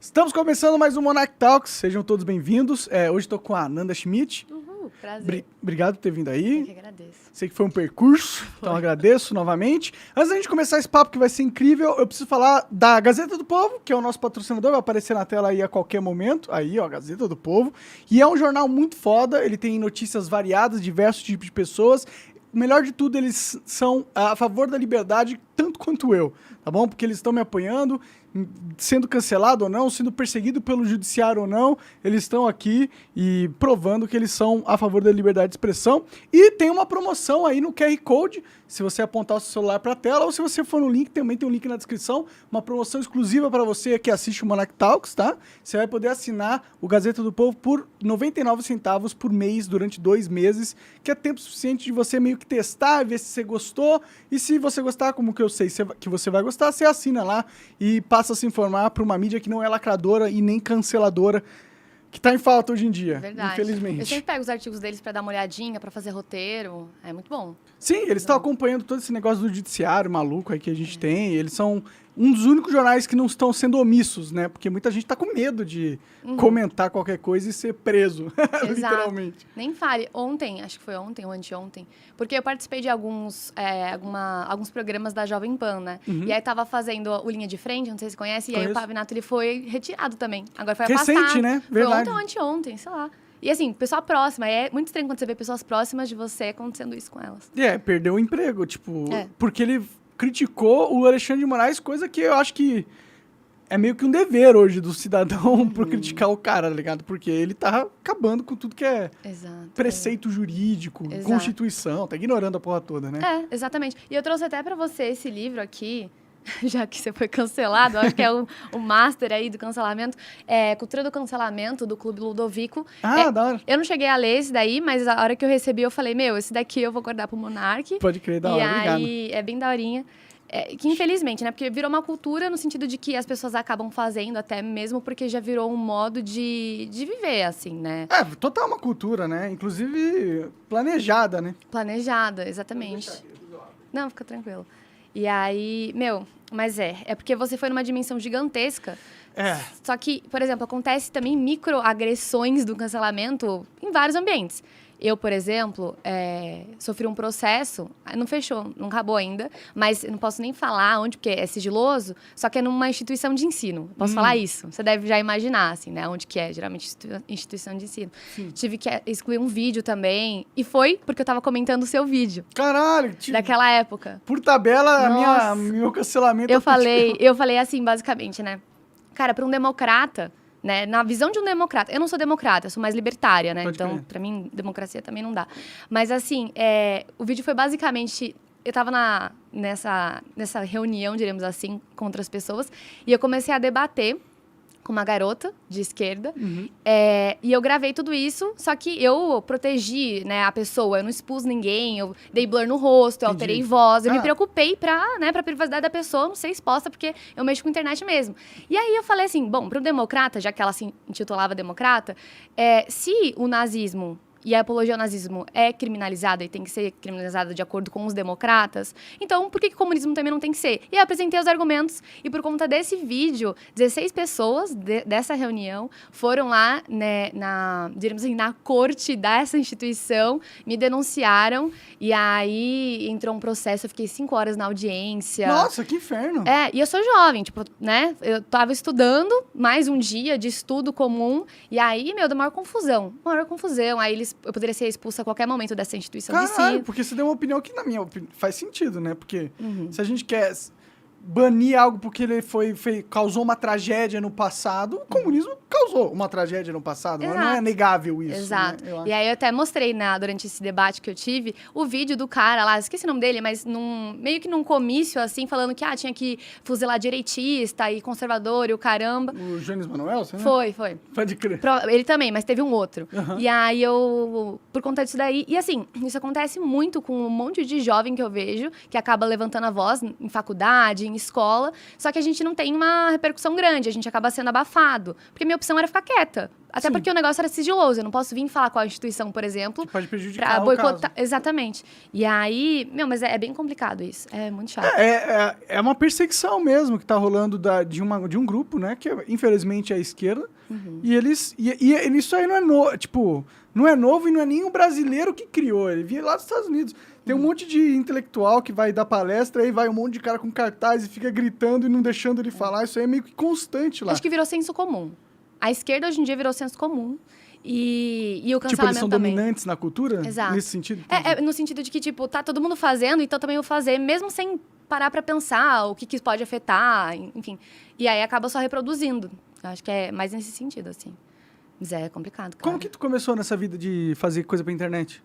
Estamos começando mais um Monarch Talks, sejam todos bem-vindos. Hoje estou com a Nanda Schmidt. Uhul, prazer. Obrigado por ter vindo aí. Eu que agradeço. Sei que foi um percurso, então agradeço novamente. Antes da gente começar esse papo que vai ser incrível, eu preciso falar da Gazeta do Povo, que é o nosso patrocinador, vai aparecer na tela aí a qualquer momento. Aí, ó, Gazeta do Povo. E é um jornal muito foda, ele tem notícias variadas, diversos tipos de pessoas. O melhor de tudo, eles são a favor da liberdade, tanto quanto eu, tá bom? Porque eles estão me apoiando, sendo cancelado ou não, sendo perseguido pelo judiciário ou não, eles estão aqui e provando que eles são a favor da liberdade de expressão. E tem uma promoção aí no QR Code, se você apontar o seu celular para a tela, ou se você for no link, também tem um link na descrição, uma promoção exclusiva para você que assiste o Monarch Talks, tá? Você vai poder assinar o Gazeta do Povo por 99 centavos por mês durante 2 meses, que é tempo suficiente de você meio que testar, ver se você gostou, e se você gostar, como que eu sei que você vai gostar, você assina lá e passa a se informar para uma mídia que não é lacradora e nem canceladora, que tá em falta hoje em dia, Verdade. infelizmente. Eu sempre pego os artigos deles pra dar uma olhadinha, pra fazer roteiro. É muito bom. Sim, eles estão acompanhando todo esse negócio do judiciário maluco aí que a gente tem. Eles são um dos únicos jornais que não estão sendo omissos, né? Porque muita gente tá com medo de comentar qualquer coisa e ser preso, literalmente. Nem fale. Ontem, acho que foi ontem ou anteontem, porque eu participei de alguns programas da Jovem Pan, né? E aí tava fazendo o Linha de Frente, não sei se você conhece, e aí o Pavinato ele foi retirado também. Agora foi Recente, afastado. né? Foi Verdade. ontem ou anteontem, sei lá. E assim, pessoa próxima, é muito estranho quando você vê pessoas próximas de você acontecendo isso com elas. Perdeu o emprego, tipo, porque ele criticou o Alexandre de Moraes, coisa que eu acho que é meio que um dever hoje do cidadão por criticar o cara, tá ligado? Porque ele tá acabando com tudo que é preceito jurídico, Constituição, tá ignorando a porra toda, né? Exatamente. E eu trouxe até pra você esse livro aqui, já que você foi cancelado, acho que é o master aí do cancelamento, Cultura do Cancelamento, do Clube Ludovico. Da hora. Eu não cheguei a ler esse daí, mas a hora que eu recebi, eu falei, esse daqui eu vou guardar pro Monark. Pode crer, da hora, obrigado. E aí, é bem daorinha. Que infelizmente, né? Porque virou uma cultura no sentido de que as pessoas acabam fazendo até mesmo porque já virou um modo de viver, assim, né? Total uma cultura, né? Inclusive planejada, né? Planejada, exatamente. Não, fica tranquilo. E aí, mas é porque você foi numa dimensão gigantesca. Só que, por exemplo, acontece também microagressões do cancelamento em vários ambientes. Eu, por exemplo, sofri um processo, não fechou, não acabou ainda, mas eu não posso nem falar onde, porque é sigiloso, só que é numa instituição de ensino. Posso falar isso? Você deve já imaginar, assim, né? Onde que é, geralmente, instituição de ensino. Sim. Tive que excluir um vídeo também, e foi porque eu tava comentando o seu vídeo. Caralho! Daquela época. Por tabela, meu cancelamento... Eu falei assim, basicamente, né? Cara, para um democrata... Né? Na visão de um democrata, eu não sou democrata, eu sou mais libertária, né? Então, pra mim, democracia também não dá. Mas, assim, o vídeo foi basicamente... Eu tava nessa reunião, diremos assim, com outras pessoas, e eu comecei a debater com uma garota de esquerda, e eu gravei tudo isso, só que eu protegi, né, a pessoa, eu não expus ninguém, eu dei blur no rosto, eu alterei voz, eu me preocupei pra privacidade da pessoa não ser exposta, porque eu mexo com internet mesmo. E aí eu falei assim, bom, pro democrata, já que ela se intitulava democrata, se o nazismo e a apologia ao nazismo é criminalizada e tem que ser criminalizada de acordo com os democratas, então por que o comunismo também não tem que ser? E eu apresentei os argumentos, e por conta desse vídeo, 16 pessoas dessa reunião foram lá, né, diríamos assim, na corte dessa instituição, me denunciaram, e aí entrou um processo, eu fiquei 5 horas na audiência. Nossa, que inferno! E eu sou jovem, tipo, né, eu tava estudando, mais um dia de estudo comum, e aí, deu maior confusão, aí eu poderia ser expulsa a qualquer momento dessa instituição de ensino. Porque você deu uma opinião que, na minha opinião, faz sentido, né? Porque se a gente quer banir algo porque ele causou uma tragédia no passado, o comunismo causou uma tragédia no passado. Não é negável isso. Exato. Né? E aí eu até mostrei durante esse debate que eu tive o vídeo do cara lá, esqueci o nome dele, mas meio que num comício, assim, falando que tinha que fuzilar direitista e conservador e o caramba. O Jones Manuel, você, né? Foi. Pode crer. Ele também, mas teve um outro. E aí por conta disso daí... E assim, isso acontece muito com um monte de jovem que eu vejo, que acaba levantando a voz em faculdade, em escola, só que a gente não tem uma repercussão grande, a gente acaba sendo abafado. Porque minha opção era ficar quieta. Até Sim. porque o negócio era sigiloso, eu não posso vir falar qual a instituição, por exemplo. Que pode prejudicar pra boicotar. caso. Exatamente. E aí, mas é bem complicado isso. É muito chato. É uma perseguição mesmo que tá rolando de um grupo, né? Que infelizmente é a esquerda. E eles. E isso aí não é novo. Tipo, não é novo e não é nem um brasileiro que criou. Ele vinha lá dos Estados Unidos. Tem um monte de intelectual que vai dar palestra, aí vai um monte de cara com cartaz e fica gritando e não deixando ele falar. Isso aí é meio que constante lá. Acho que virou senso comum. A esquerda hoje em dia virou senso comum. E o cancelamento tipo, eles são também. dominantes na cultura? Exato. Nesse sentido? No sentido de que, tipo, tá todo mundo fazendo, então também eu vou fazer, mesmo sem parar pra pensar o que pode afetar, enfim. E aí acaba só reproduzindo. Eu acho que é mais nesse sentido, assim. Mas é complicado, cara. Como que tu começou nessa vida de fazer coisa pra internet?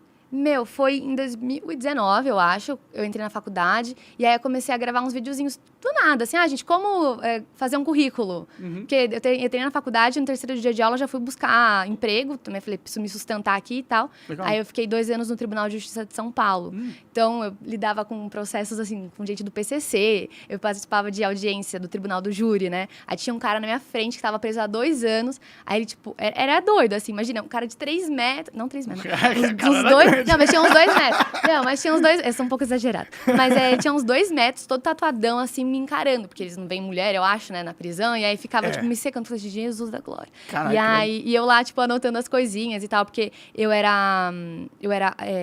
Foi em 2019, eu acho. Eu entrei na faculdade e aí eu comecei a gravar uns videozinhos do nada. Assim, gente, como fazer um currículo? Porque eu entrei na faculdade, no terceiro dia de aula, já fui buscar emprego. Também falei, preciso me sustentar aqui e tal. Legal. Aí eu fiquei 2 anos no Tribunal de Justiça de São Paulo. Então, eu lidava com processos, assim, com gente do PCC. Eu participava de audiência do Tribunal do Júri, né? Aí tinha um cara na minha frente que estava preso há 2 anos. Aí ele, tipo, era doido, assim. Imagina, um cara de 3 metros... Não 3 metros. Uns 2... Não, mas tinha uns 2 metros. Não, mas tinha uns 2... Eu sou um pouco exagerada. Mas tinha uns 2 metros, todo tatuadão, assim, me encarando. Porque eles não veem mulher, eu acho, né, na prisão. E aí ficava, tipo, me secando. Falei, Jesus da glória. Caraca, e aí, e eu lá, tipo, anotando as coisinhas e tal. Porque eu era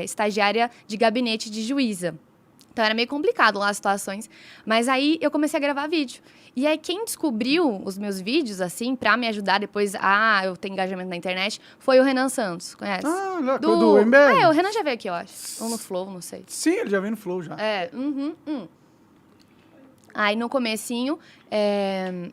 estagiária de gabinete de juíza. Então, era meio complicado lá as situações. Mas aí, eu comecei a gravar vídeo. E aí, quem descobriu os meus vídeos, assim, pra me ajudar depois eu ter engajamento na internet, foi o Renan Santos. Conhece? Ah, do MBL. O Renan já veio aqui, eu acho. Ou no Flow, não sei. Sim, ele já veio no Flow, já. Aí, no comecinho,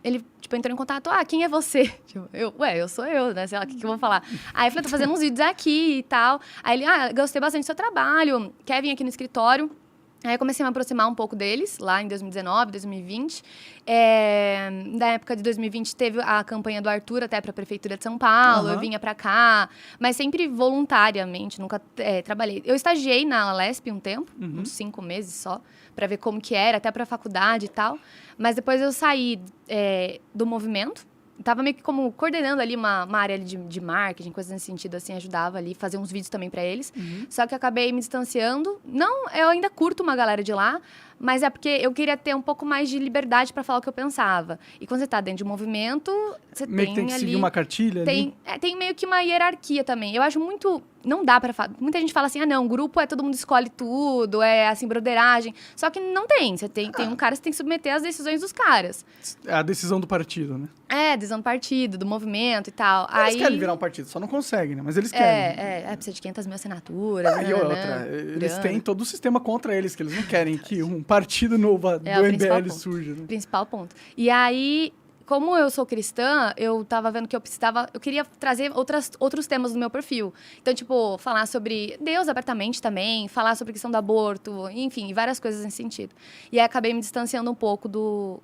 ele, tipo, entrou em contato. Quem é você? Tipo, eu sou eu, né? Sei lá, o que eu vou falar? Aí, eu falei, tô fazendo uns vídeos aqui e tal. Aí ele, gostei bastante do seu trabalho. Quer vir aqui no escritório? Aí eu comecei a me aproximar um pouco deles, lá em 2019, 2020. Na época de 2020, teve a campanha do Arthur até para a Prefeitura de São Paulo. Eu vinha para cá, mas sempre voluntariamente, nunca trabalhei. Eu estagiei na Lesp um tempo, uns 5 meses só, para ver como que era, até para a faculdade e tal. Mas depois eu saí do movimento. Tava meio que como coordenando ali uma área de marketing, coisas nesse sentido, assim, ajudava ali, fazer uns vídeos também pra eles. Só que eu acabei me distanciando. Não, eu ainda curto uma galera de lá, mas é porque eu queria ter um pouco mais de liberdade pra falar o que eu pensava. E quando você tá dentro de um movimento, você meio que tem que seguir uma cartilha ali. Tem meio que uma hierarquia também. Eu acho muito... Não dá pra falar... Muita gente fala assim, não, grupo todo mundo escolhe tudo, assim, broderagem. Só que não tem. Você tem um cara que você tem que submeter às decisões dos caras. É a decisão do partido, né? Decisão do partido, do movimento e tal. Eles querem virar um partido, só não conseguem, né? Mas eles querem. Precisa de 500 mil assinaturas. E outra, eles têm todo o sistema contra eles, que eles não querem que um partido novo do MBL surja. Né? Principal ponto. E aí, como eu sou cristã, eu tava vendo que eu queria trazer outros temas no meu perfil. Então, tipo, falar sobre Deus abertamente também, falar sobre a questão do aborto, enfim, várias coisas nesse sentido. E aí, acabei me distanciando um pouco do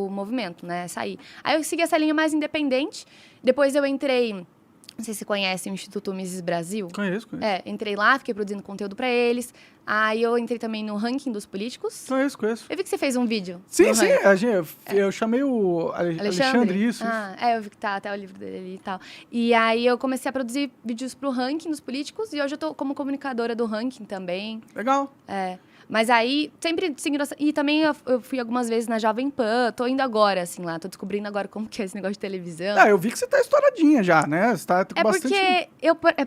movimento, né? Saí. Aí eu segui essa linha mais independente. Depois eu entrei... Não sei se você conhece o Instituto Mises Brasil. Conheço. Entrei lá, fiquei produzindo conteúdo pra eles. Aí eu entrei também no ranking dos políticos. Conheço. Eu vi que você fez um vídeo. Sim, eu chamei o Alexandre, isso. Eu vi que tá até o livro dele ali e tal. E aí eu comecei a produzir vídeos pro ranking dos políticos e hoje eu tô como comunicadora do ranking também. Legal. Mas aí, sempre seguindo... E também eu fui algumas vezes na Jovem Pan. Tô indo agora, assim, lá. Tô descobrindo agora como que é esse negócio de televisão. Eu vi que você tá estouradinha já, né? Você tá com bastante...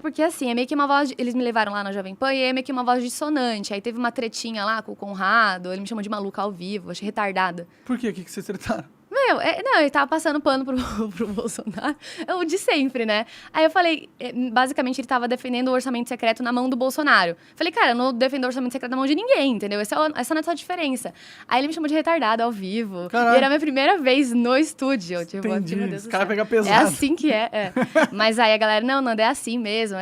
Porque, assim, é meio que uma voz... Eles me levaram lá na Jovem Pan e é meio que uma voz dissonante. Aí teve uma tretinha lá com o Conrado. Ele me chamou de maluca ao vivo. Achei retardada. Por quê? O que vocês tretaram? Ele tava passando pano pro Bolsonaro. O de sempre, né? Aí eu falei, basicamente, ele tava defendendo o orçamento secreto na mão do Bolsonaro. Falei, cara, eu não defendo o orçamento secreto na mão de ninguém, entendeu? Essa não é só a diferença. Aí ele me chamou de retardada ao vivo. Caralho. E era a minha primeira vez no estúdio. Tipo, entendi. Meu Deus Os caras pegam É pesado. assim que é. Mas aí a galera, não, é assim mesmo.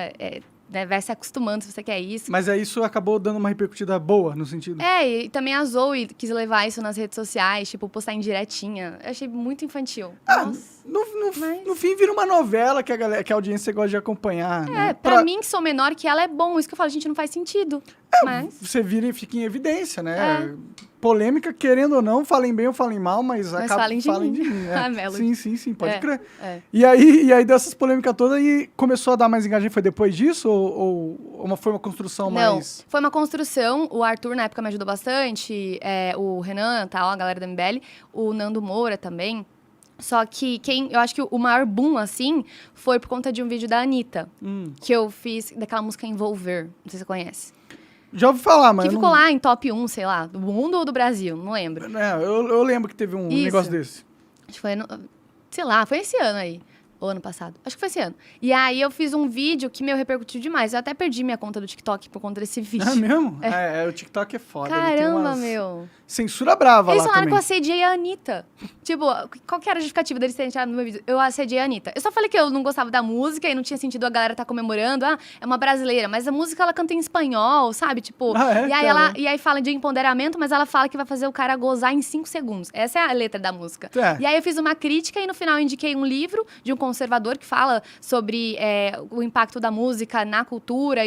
Vai se acostumando se você quer isso. Mas aí isso acabou dando uma repercutida boa, no sentido? E também a Zoe quis levar isso nas redes sociais, tipo, postar em diretinha. Eu achei muito infantil. Nossa. No fim, vira uma novela que a audiência gosta de acompanhar. Né? Pra mim, que sou menor que ela, é bom. Isso que eu falo, gente, não faz sentido. Mas... Você vira e fica em evidência, né? Polêmica, querendo ou não, falem bem ou falem mal, mas falem de mim. Né? Sim, pode crer. E aí dessas polêmicas todas, aí começou a dar mais engajamento, foi depois disso? Foi uma construção Não, mais... foi uma construção. O Arthur, na época, me ajudou bastante. O Renan, tal, a galera da MBL. O Nando Moura também. Só que eu acho que o maior boom, assim, foi por conta de um vídeo da Anitta. Que eu fiz, daquela música Envolver. Não sei se você conhece. Já ouvi falar, mas... Que ficou lá em top 1, sei lá, do mundo ou do Brasil, não lembro. Eu lembro que teve um negócio desse. Acho que foi, sei lá, foi esse ano aí. Ou ano passado. Acho que foi esse ano. E aí eu fiz um vídeo que, repercutiu demais. Eu até perdi minha conta do TikTok por conta desse vídeo. É mesmo? O TikTok é foda. Caramba, meu. Censura brava Eles lá falaram também. que eu assediei a Anitta. Tipo, qual que era a justificativa deles terem tirado no meu vídeo? Eu assediei a Anitta. Eu só falei que eu não gostava da música e não tinha sentido a galera tá comemorando. É uma brasileira. Mas a música, ela canta em espanhol, sabe? Tipo... E aí fala de empoderamento, mas ela fala que vai fazer o cara gozar em 5 segundos. Essa é a letra da música. E aí eu fiz uma crítica e no final eu indiquei um livro de um conservador que fala sobre o impacto da música na cultura,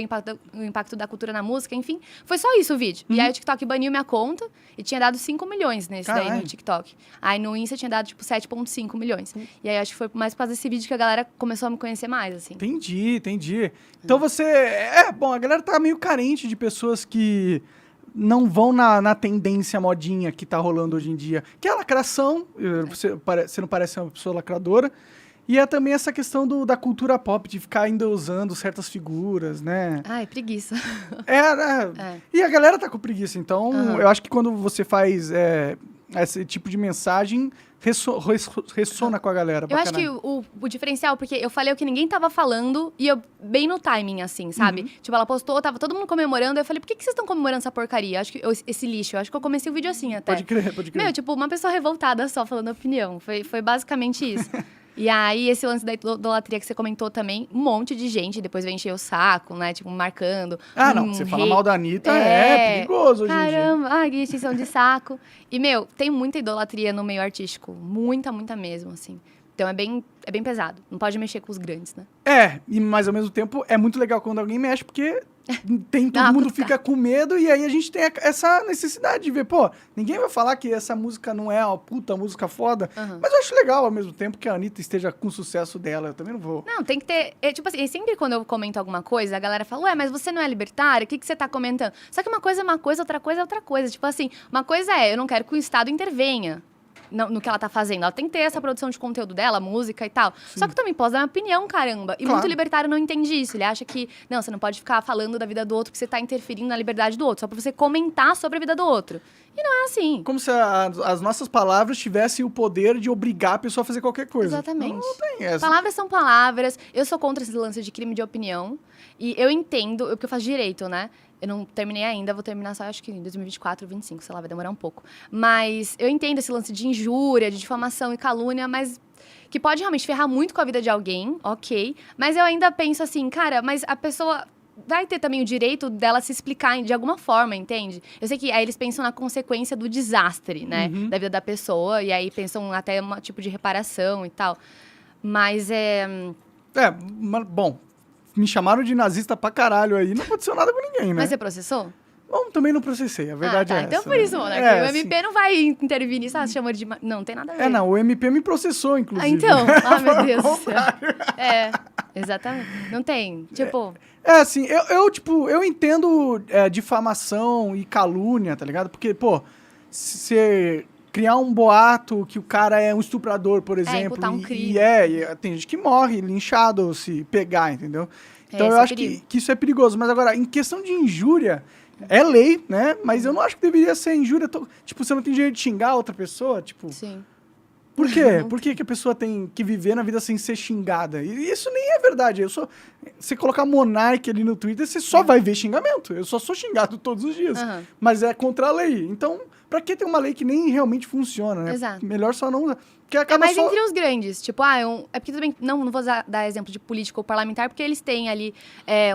o impacto da cultura na música, enfim. Foi só isso o vídeo. E aí o TikTok baniu minha conta e tinha dado 5 milhões nesse daí no TikTok. Aí no Insta tinha dado, tipo, 7,5 milhões. E aí acho que foi mais por causa desse vídeo que a galera começou a me conhecer mais, assim. Entendi. Então você... Bom, a galera tá meio carente de pessoas que não vão na tendência modinha que tá rolando hoje em dia. Que é a lacração. Você não parece uma pessoa lacradora. E é também essa questão da cultura pop, de ficar ainda usando certas figuras, né? Ai, preguiça. E a galera tá com preguiça. Então, eu acho que quando você faz esse tipo de mensagem, ressona com a galera. Eu acho que o diferencial, porque eu falei o que ninguém tava falando e eu bem no timing, assim, sabe? Tipo, ela postou, tava todo mundo comemorando, eu falei, por que vocês estão comemorando essa porcaria? Acho que esse lixo. Eu acho que eu comecei o vídeo assim até. Pode crer. Meu, tipo, uma pessoa revoltada só falando opinião. Foi basicamente isso. E aí, esse lance da idolatria que você comentou também, um monte de gente depois veio encher o saco, né? Tipo, marcando. Não, você fala mal da Anitta, é perigoso hoje em dia. Caramba, que extensão de saco. E, tem muita idolatria no meio artístico. Muita mesmo, assim. Então, é bem pesado. Não pode mexer com os grandes, né? Mas ao mesmo tempo, é muito legal quando alguém mexe, porque todo mundo fica com medo, e aí a gente tem essa necessidade de ver, pô, ninguém vai falar que essa música não é uma puta música foda, mas eu acho legal ao mesmo tempo que a Anitta esteja com o sucesso dela, eu também não vou. Não, tem que ter, tipo assim, sempre quando eu comento alguma coisa, a galera fala, ué, mas você não é libertária, o que você tá comentando? Só que uma coisa é uma coisa, outra coisa é outra coisa, tipo assim, uma coisa eu não quero que o Estado intervenha no que ela tá fazendo. Ela tem que ter essa produção de conteúdo dela, música e tal. Sim. Só que eu também posso dar minha opinião, caramba. E muito libertário não entende isso. Ele acha que, não, você não pode ficar falando da vida do outro, que você tá interferindo na liberdade do outro, só pra você comentar sobre a vida do outro. E não é assim. Como se as nossas palavras tivessem o poder de obrigar a pessoa a fazer qualquer coisa. Exatamente. Não tem essa. Palavras são palavras. Eu sou contra esse lance de crime de opinião. E eu entendo, porque eu faço direito, né? Eu não terminei ainda, vou terminar só, acho que em 2024, 2025, sei lá, vai demorar um pouco. Mas eu entendo esse lance de injúria, de difamação e calúnia, mas que pode realmente ferrar muito com a vida de alguém, ok. Mas eu ainda penso assim, cara, mas a pessoa vai ter também o direito dela se explicar de alguma forma, entende? Eu sei que aí eles pensam na consequência do desastre, né, da vida da pessoa, e aí pensam até um tipo de reparação e tal. Mas bom... Me chamaram de nazista pra caralho aí, não aconteceu nada com ninguém, né? Mas você processou? Bom, também não processei, a verdade é essa. Então por isso, né? O MP não vai intervir nisso, chamou de... Não tem nada a ver. O MP me processou, inclusive. Então, meu Deus do céu. Exatamente. Não tem, tipo... assim, eu entendo difamação e calúnia, tá ligado? Porque, pô, se criar um boato que o cara é um estuprador, por exemplo. Imputar um crime. E tem gente que morre linchado se pegar, entendeu? Então eu acho que isso é perigoso. Mas agora, em questão de injúria, é lei, né? Mas eu não acho que deveria ser injúria. Tipo, você não tem direito de xingar outra pessoa, tipo... Sim. Por quê? Por que a pessoa tem que viver na vida sem ser xingada? E isso nem é verdade. Você colocar Monark ali no Twitter, você só vai ver xingamento. Eu só sou xingado todos os dias. Mas é contra a lei. Então, pra que ter uma lei que nem realmente funciona, né? Exato. Melhor só não... Mas entre os grandes. Tipo, é porque tudo bem... Não vou dar exemplo de político ou parlamentar, porque eles têm ali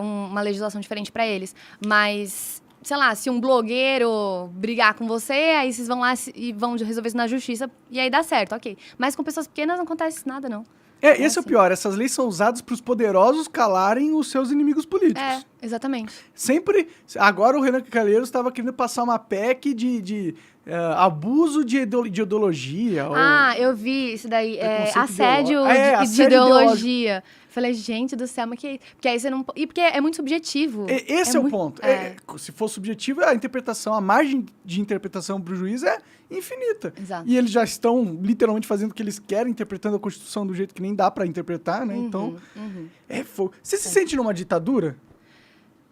uma legislação diferente pra eles. Mas... sei lá, se um blogueiro brigar com você, aí vocês vão lá e vão resolver isso na justiça, e aí dá certo, ok. Mas com pessoas pequenas não acontece nada, não. Esse é o pior. Essas leis são usadas para os poderosos calarem os seus inimigos políticos. Exatamente. Sempre... Agora o Renan Calheiros estava querendo passar uma PEC de abuso de ideologia. Eu vi isso daí. Assédio de assédio ideologia. Falei, gente do céu, mas que... Porque aí você não... E porque é muito subjetivo. Esse é o ponto. Se for subjetivo, a interpretação, a margem de interpretação para o juiz é infinita. Exato. E eles já estão literalmente fazendo o que eles querem, interpretando a Constituição do jeito que nem dá para interpretar, né? Então, é fogo. Você se sente numa ditadura?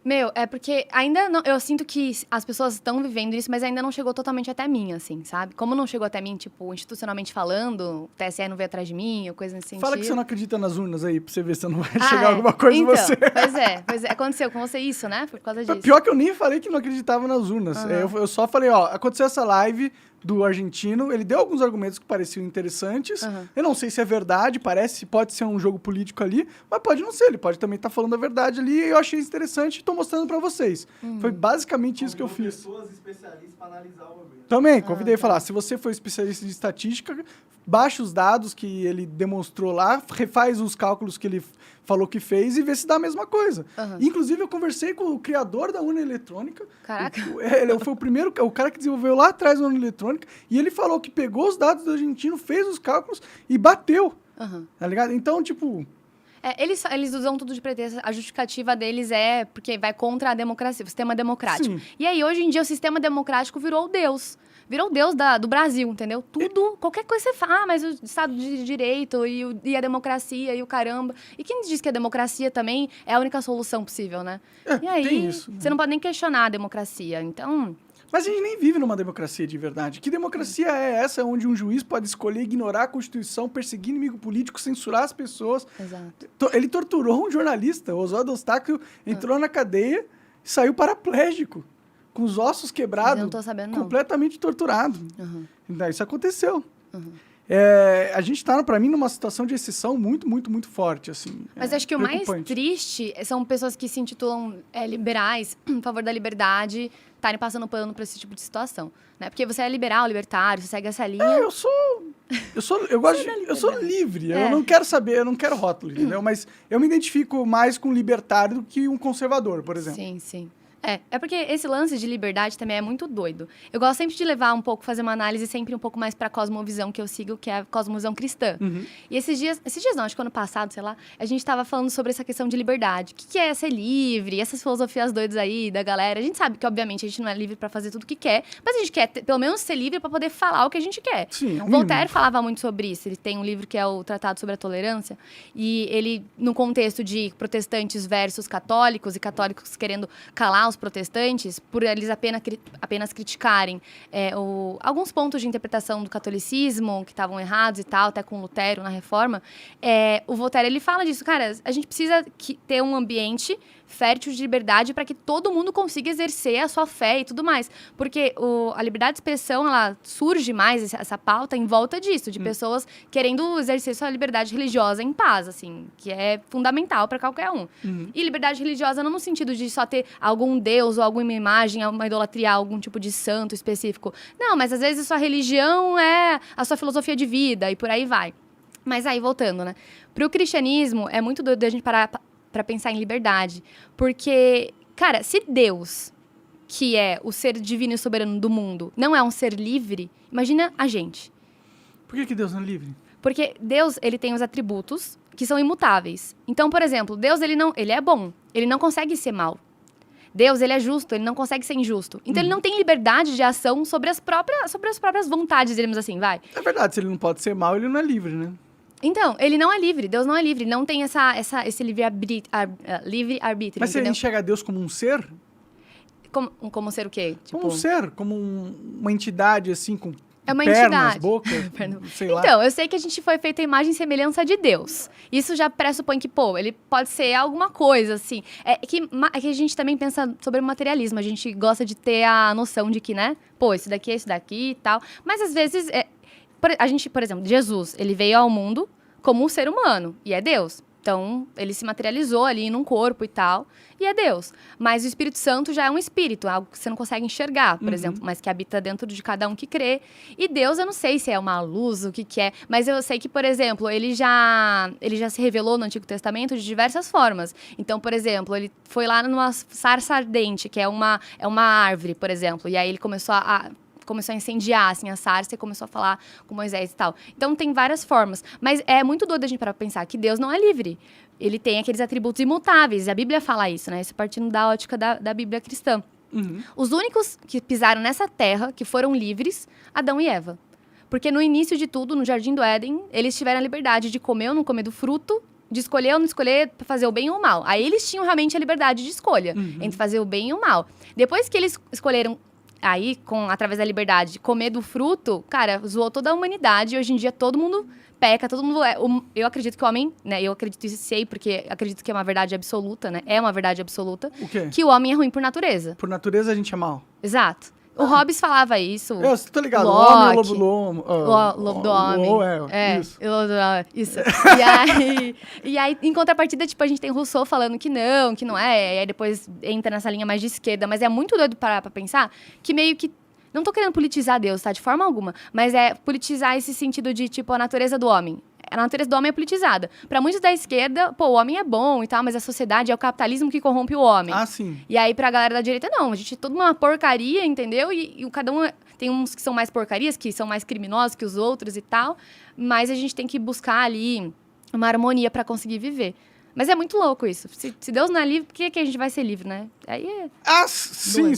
Meu, é porque ainda não... Eu sinto que as pessoas estão vivendo isso, mas ainda não chegou totalmente até mim, assim, sabe? Como não chegou até mim, tipo, institucionalmente falando, o TSE não veio atrás de mim, ou coisa nesse sentido. Fala que você não acredita nas urnas aí, pra você ver se não vai chegar alguma coisa em você. Pois é. Aconteceu com você isso, né? Por causa disso. Pior que eu nem falei que não acreditava nas urnas. Eu só falei, aconteceu essa live do argentino, ele deu alguns argumentos que pareciam interessantes. Eu não sei se é verdade, pode ser um jogo político ali, mas pode não ser, ele pode também estar falando a verdade ali, e eu achei interessante e tô mostrando pra vocês. Foi basicamente isso que eu fiz. Pessoas especialistas para analisar o argumento. Também, convidei a falar, se você for especialista de estatística, baixa os dados que ele demonstrou lá, refaz os cálculos que ele falou que fez e vê se dá a mesma coisa. Inclusive, eu conversei com o criador da urna eletrônica. Caraca. Ele foi o cara que desenvolveu lá atrás a urna eletrônica, e ele falou que pegou os dados do argentino, fez os cálculos e bateu. Tá ligado? Então, tipo... Eles usam tudo de pretexto. A justificativa deles é porque vai contra a democracia, o sistema democrático. Sim. E aí, hoje em dia, o sistema democrático virou o Deus. Virou o Deus do Brasil, entendeu? Tudo, qualquer coisa você fala, mas o Estado de Direito e a democracia e o caramba. E quem diz que a democracia também é a única solução possível, né? E aí, tem isso. Você não pode nem questionar a democracia. Então... Mas a gente nem vive numa democracia de verdade. Que democracia é essa onde um juiz pode escolher ignorar a Constituição, perseguir inimigo político, censurar as pessoas? Exato. Ele torturou um jornalista. O Oswaldo Eustáquio entrou na cadeia e saiu paraplégico, com os ossos quebrados, eu não tô sabendo, não. completamente torturado. Então, isso aconteceu. A gente está, para mim, numa situação de exceção muito, muito, muito forte, assim. Mas acho que o mais triste são pessoas que se intitulam liberais, a favor da liberdade, estarem passando pano por esse tipo de situação, né? Porque você é liberal, libertário, você segue essa linha. Eu sou livre. Eu não quero saber, eu não quero rótulo, entendeu? Mas eu me identifico mais com um libertário do que um conservador, por exemplo. Sim, sim. É porque esse lance de liberdade também é muito doido. Eu gosto sempre de levar um pouco, fazer uma análise sempre um pouco mais pra cosmovisão que eu sigo, que é a cosmovisão cristã. E esses dias não, acho que ano passado, sei lá, a gente tava falando sobre essa questão de liberdade. O que é ser livre? Essas filosofias doidas aí da galera. A gente sabe que, obviamente, a gente não é livre pra fazer tudo o que quer, mas a gente quer, pelo menos, ser livre pra poder falar o que a gente quer. Sim, Voltaire falava muito sobre isso. Ele tem um livro que é o Tratado sobre a Tolerância, e ele, no contexto de protestantes versus católicos, e católicos querendo calar os protestantes, por eles apenas criticarem alguns pontos de interpretação do catolicismo que estavam errados e tal, até com Lutero na Reforma, o Voltaire, ele fala disso, cara, a gente precisa ter um ambiente fértil de liberdade para que todo mundo consiga exercer a sua fé e tudo mais. Porque a liberdade de expressão, ela surge mais, essa pauta, em volta disso, de pessoas querendo exercer sua liberdade religiosa em paz, assim, que é fundamental para qualquer um. E liberdade religiosa não no sentido de só ter algum deus ou alguma imagem, uma idolatria, algum tipo de santo específico. Não, mas às vezes a sua religião é a sua filosofia de vida e por aí vai. Mas aí, voltando, né? Pro cristianismo, é muito doido a gente parar para pensar em liberdade. Porque, cara, se Deus, que é o ser divino e soberano do mundo, não é um ser livre, imagina a gente. Por que Deus não é livre? Porque Deus, ele tem os atributos que são imutáveis. Então, por exemplo, Deus, ele é bom, ele não consegue ser mal. Deus, ele é justo, ele não consegue ser injusto. Então, ele não tem liberdade de ação sobre as próprias vontades, digamos assim, vai. É verdade, se ele não pode ser mal, ele não é livre, né? Então, ele não é livre, Deus não é livre, ele não tem esse livre-arbítrio. Mas você enxerga Deus como um ser? Como ser o quê? Como um ser, como uma entidade, assim, com uma pernas, entidade. Boca, sei lá. Então, eu sei que a gente foi feito a imagem e semelhança de Deus. Isso já pressupõe que, ele pode ser alguma coisa, assim. É que a gente também pensa sobre o materialismo. A gente gosta de ter a noção de que, né? Isso daqui é isso daqui e tal. Mas, às vezes, a gente, por exemplo, Jesus, ele veio ao mundo como um ser humano. E é Deus. Então, ele se materializou ali num corpo e tal, e é Deus. Mas o Espírito Santo já é um espírito, algo que você não consegue enxergar, por exemplo, mas que habita dentro de cada um que crê. E Deus, eu não sei se é uma luz, o que que é, mas eu sei que, por exemplo, ele já se revelou no Antigo Testamento de diversas formas. Então, por exemplo, ele foi lá numa sarça ardente, que é uma árvore, por exemplo, e aí ele começou a incendiar, assim, a sarça e começou a falar com Moisés e tal. Então, tem várias formas. Mas é muito doido a gente para pensar que Deus não é livre. Ele tem aqueles atributos imutáveis. E a Bíblia fala isso, né? Isso partindo da ótica da Bíblia cristã. Os únicos que pisaram nessa terra, que foram livres, Adão e Eva. Porque no início de tudo, no Jardim do Éden, eles tiveram a liberdade de comer ou não comer do fruto, de escolher ou não escolher, pra fazer o bem ou o mal. Aí eles tinham realmente a liberdade de escolha entre fazer o bem e o mal. Depois que eles escolheram aí, através da liberdade, de comer do fruto, cara, zoou toda a humanidade. E hoje em dia todo mundo peca, todo mundo eu acredito que o homem, né? Eu acredito isso, sei, porque acredito que é uma verdade absoluta, né? É uma verdade absoluta. O quê? Que o homem é ruim por natureza. Por natureza a gente é mal. Exato. O Hobbes falava isso. Eu tô ligado. Locke, O homem é o lobo do homem. O lobo do homem. Isso. Isso. E aí, em contrapartida, tipo, a gente tem Rousseau falando que não é. E aí depois entra nessa linha mais de esquerda. Mas é muito doido parar pra pensar que meio que... Não tô querendo politizar Deus, tá? De forma alguma. Mas é politizar esse sentido de, tipo, a natureza do homem. A natureza do homem é politizada. Pra muitos da esquerda, pô, o homem é bom e tal, mas a sociedade é o capitalismo que corrompe o homem. Ah, sim. E aí, pra galera da direita, não. A gente é toda uma porcaria, entendeu? E cada um... Tem uns que são mais porcarias, que são mais criminosos que os outros e tal. Mas a gente tem que buscar ali uma harmonia pra conseguir viver. Mas é muito louco isso. Se Deus não é livre, por que a gente vai ser livre, né? Aí é... Ah, sim.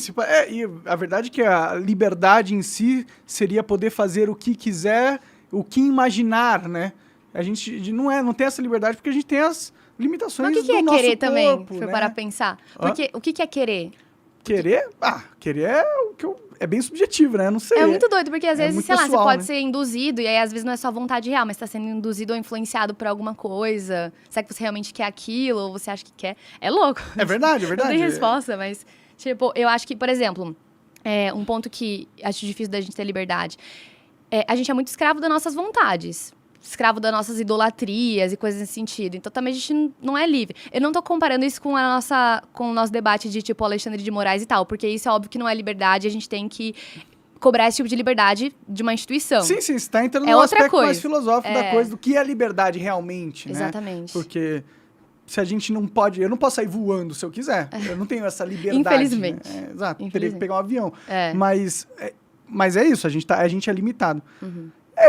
E a verdade é que a liberdade em si seria poder fazer o que quiser, o que imaginar, né? A gente não tem essa liberdade porque a gente tem as limitações do nosso corpo. Mas o que é querer também, né? se for parar pra pensar? Porque o que é querer? Querer? Querer é o que é bem subjetivo, né? Eu não sei. É muito doido, porque às vezes, sei lá, pessoal, você pode né? ser induzido, e aí às vezes não é só vontade real, mas tá sendo induzido ou influenciado por alguma coisa. Será que você realmente quer aquilo, ou você acha que quer? É louco. É verdade, é verdade. Não tem resposta, mas, tipo, eu acho que, por exemplo, um ponto que acho difícil da gente ter liberdade. A gente é muito escravo das nossas vontades. Escravo das nossas idolatrias e coisas nesse sentido. Então, também a gente não é livre. Eu não tô comparando isso com o nosso debate de, tipo, Alexandre de Moraes e tal, porque isso é óbvio que não é liberdade, a gente tem que cobrar esse tipo de liberdade de uma instituição. Sim, você está entrando É no outra aspecto coisa. mais filosófico da coisa, do que é a liberdade realmente, né? Exatamente. Porque se a gente não pode... Eu não posso sair voando se eu quiser. Eu não tenho essa liberdade. Infelizmente. Né? Exato. Infelizmente. Teria que pegar um avião. É. Mas é isso, a gente é limitado.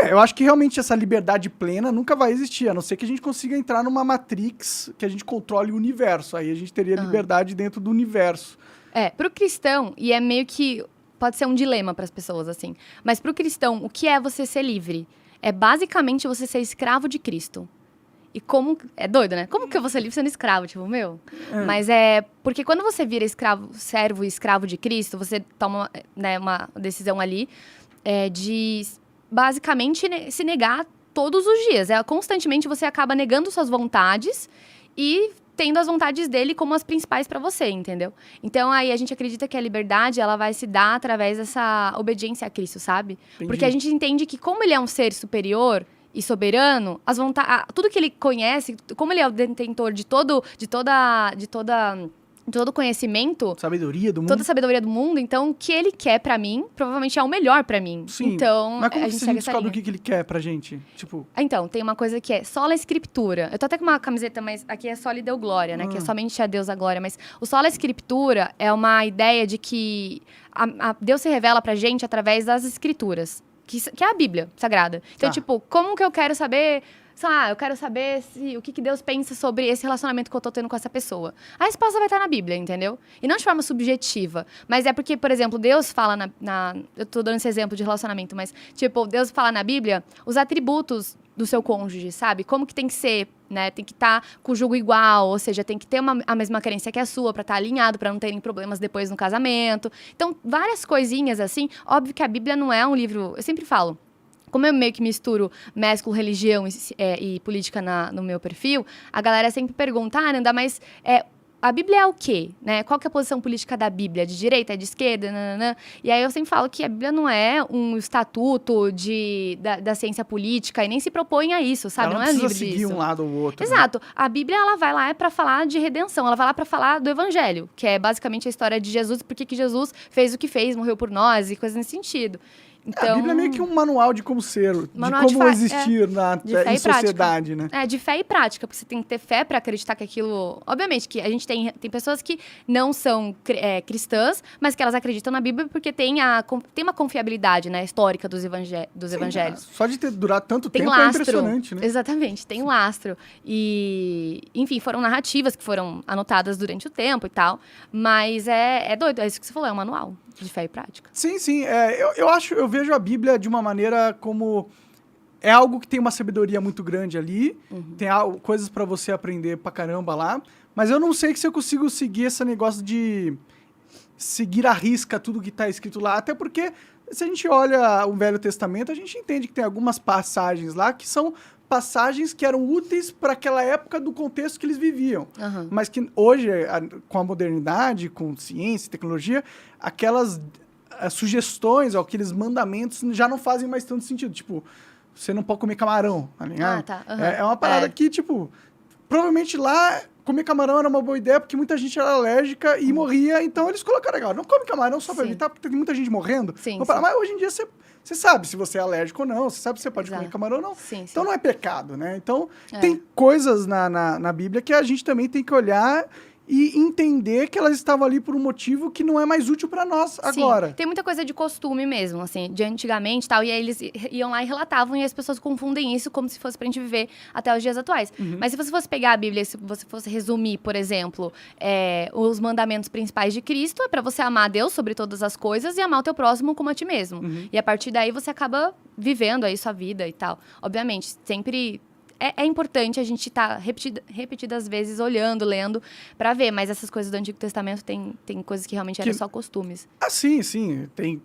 Eu acho que realmente essa liberdade plena nunca vai existir, a não ser que a gente consiga entrar numa Matrix que a gente controle o universo. Aí a gente teria liberdade dentro do universo. Pro cristão, e é meio que... Pode ser um dilema para as pessoas, assim. Mas pro cristão, o que é você ser livre? É basicamente você ser escravo de Cristo. E como... É doido, né? Como que eu vou ser livre sendo escravo? Tipo, Mas porque quando você vira servo e escravo de Cristo, você toma, né, uma decisão ali de... basicamente, se negar todos os dias. Constantemente você acaba negando suas vontades e tendo as vontades dele como as principais para você, entendeu? Então, aí a gente acredita que a liberdade, ela vai se dar através dessa obediência a Cristo, sabe? Entendi. Porque a gente entende que como ele é um ser superior e soberano, tudo que ele conhece, como ele é o detentor de todo conhecimento, Sabedoria do mundo. toda a sabedoria do mundo, então o que ele quer pra mim, provavelmente é o melhor pra mim. Sim. Então, Mas como a que gente você segue essa descobre o linha. que ele quer pra gente? Tipo, Então, tem uma coisa que é sola escritura. Eu tô até com uma camiseta, mas aqui é só lhe deu glória, né? Que é somente a Deus a glória. Mas o sola escritura é uma ideia de que Deus se revela pra gente através das escrituras, que é a Bíblia Sagrada. Então, tipo, como que eu quero saber... Sei lá, eu quero saber o que Deus pensa sobre esse relacionamento que eu tô tendo com essa pessoa. A resposta vai estar na Bíblia, entendeu? E não de forma subjetiva. Mas é porque, por exemplo, Deus fala eu tô dando esse exemplo de relacionamento, mas, tipo, Deus fala na Bíblia os atributos do seu cônjuge, sabe? Como que tem que ser, né? Tem que estar com o jugo igual, ou seja, tem que ter a mesma crença que a sua pra estar alinhado, pra não terem problemas depois no casamento. Então, várias coisinhas assim. Óbvio que a Bíblia não é um livro... Eu sempre falo, como eu meio que mesclo religião e política no meu perfil, a galera sempre pergunta, Nanda, mas a Bíblia é o quê? Né? Qual que é a posição política da Bíblia? De direita, de esquerda? Nananã. E aí eu sempre falo que a Bíblia não é um estatuto da ciência política e nem se propõe a isso, sabe? Ela não é precisa livre seguir disso. um lado ou outro. Exato. Né? A Bíblia, ela vai lá para falar de redenção, ela vai lá para falar do Evangelho, que é basicamente a história de Jesus, porque que Jesus fez o que fez, morreu por nós e coisas nesse sentido. Então, a Bíblia é meio que um manual de como ser, de como existir em sociedade, né? De fé e prática, porque você tem que ter fé para acreditar que aquilo... Obviamente, que a gente tem pessoas que não são cristãs, mas que elas acreditam na Bíblia porque tem uma confiabilidade, né, histórica dos evangelhos. Só de ter durado tanto tem tempo lastro, é impressionante, né? Exatamente, tem lastro. E, enfim, foram narrativas que foram anotadas durante o tempo e tal, mas é doido, é isso que você falou, é um manual de fé e prática. Sim, sim. Eu vejo a Bíblia de uma maneira como... É algo que tem uma sabedoria muito grande ali. Tem coisas pra você aprender pra caramba lá. Mas eu não sei se eu consigo seguir esse negócio de seguir à risca tudo que tá escrito lá. Até porque, se a gente olha o Velho Testamento, a gente entende que tem algumas passagens lá que são passagens que eram úteis para aquela época do contexto que eles viviam. Mas que hoje, com a modernidade, com ciência e tecnologia, aquelas sugestões ou aqueles mandamentos já não fazem mais tanto sentido. Tipo, você não pode comer camarão, tá ligado? É uma parada que, tipo, provavelmente lá comer camarão era uma boa ideia porque muita gente era alérgica e morria, então eles colocaram, legal, não come camarão só para evitar, porque tem muita gente morrendo. Mas hoje em dia você sabe se você é alérgico ou não, você sabe se você pode comer camarão ou não. Então não é pecado, né? Então tem coisas na Bíblia que a gente também tem que olhar e entender que elas estavam ali por um motivo que não é mais útil para nós agora. Tem muita coisa de costume mesmo, assim, de antigamente e tal, e aí eles iam lá e relatavam, e as pessoas confundem isso como se fosse pra gente viver até os dias atuais. Mas se você fosse pegar a Bíblia, se você fosse resumir, por exemplo, os mandamentos principais de Cristo, é pra você amar a Deus sobre todas as coisas e amar o teu próximo como a ti mesmo. E a partir daí você acaba vivendo aí sua vida e tal. Obviamente, sempre... É importante a gente estar repetidas vezes olhando, lendo, pra ver. Mas essas coisas do Antigo Testamento tem coisas que realmente eram só costumes. Ah, sim. Tem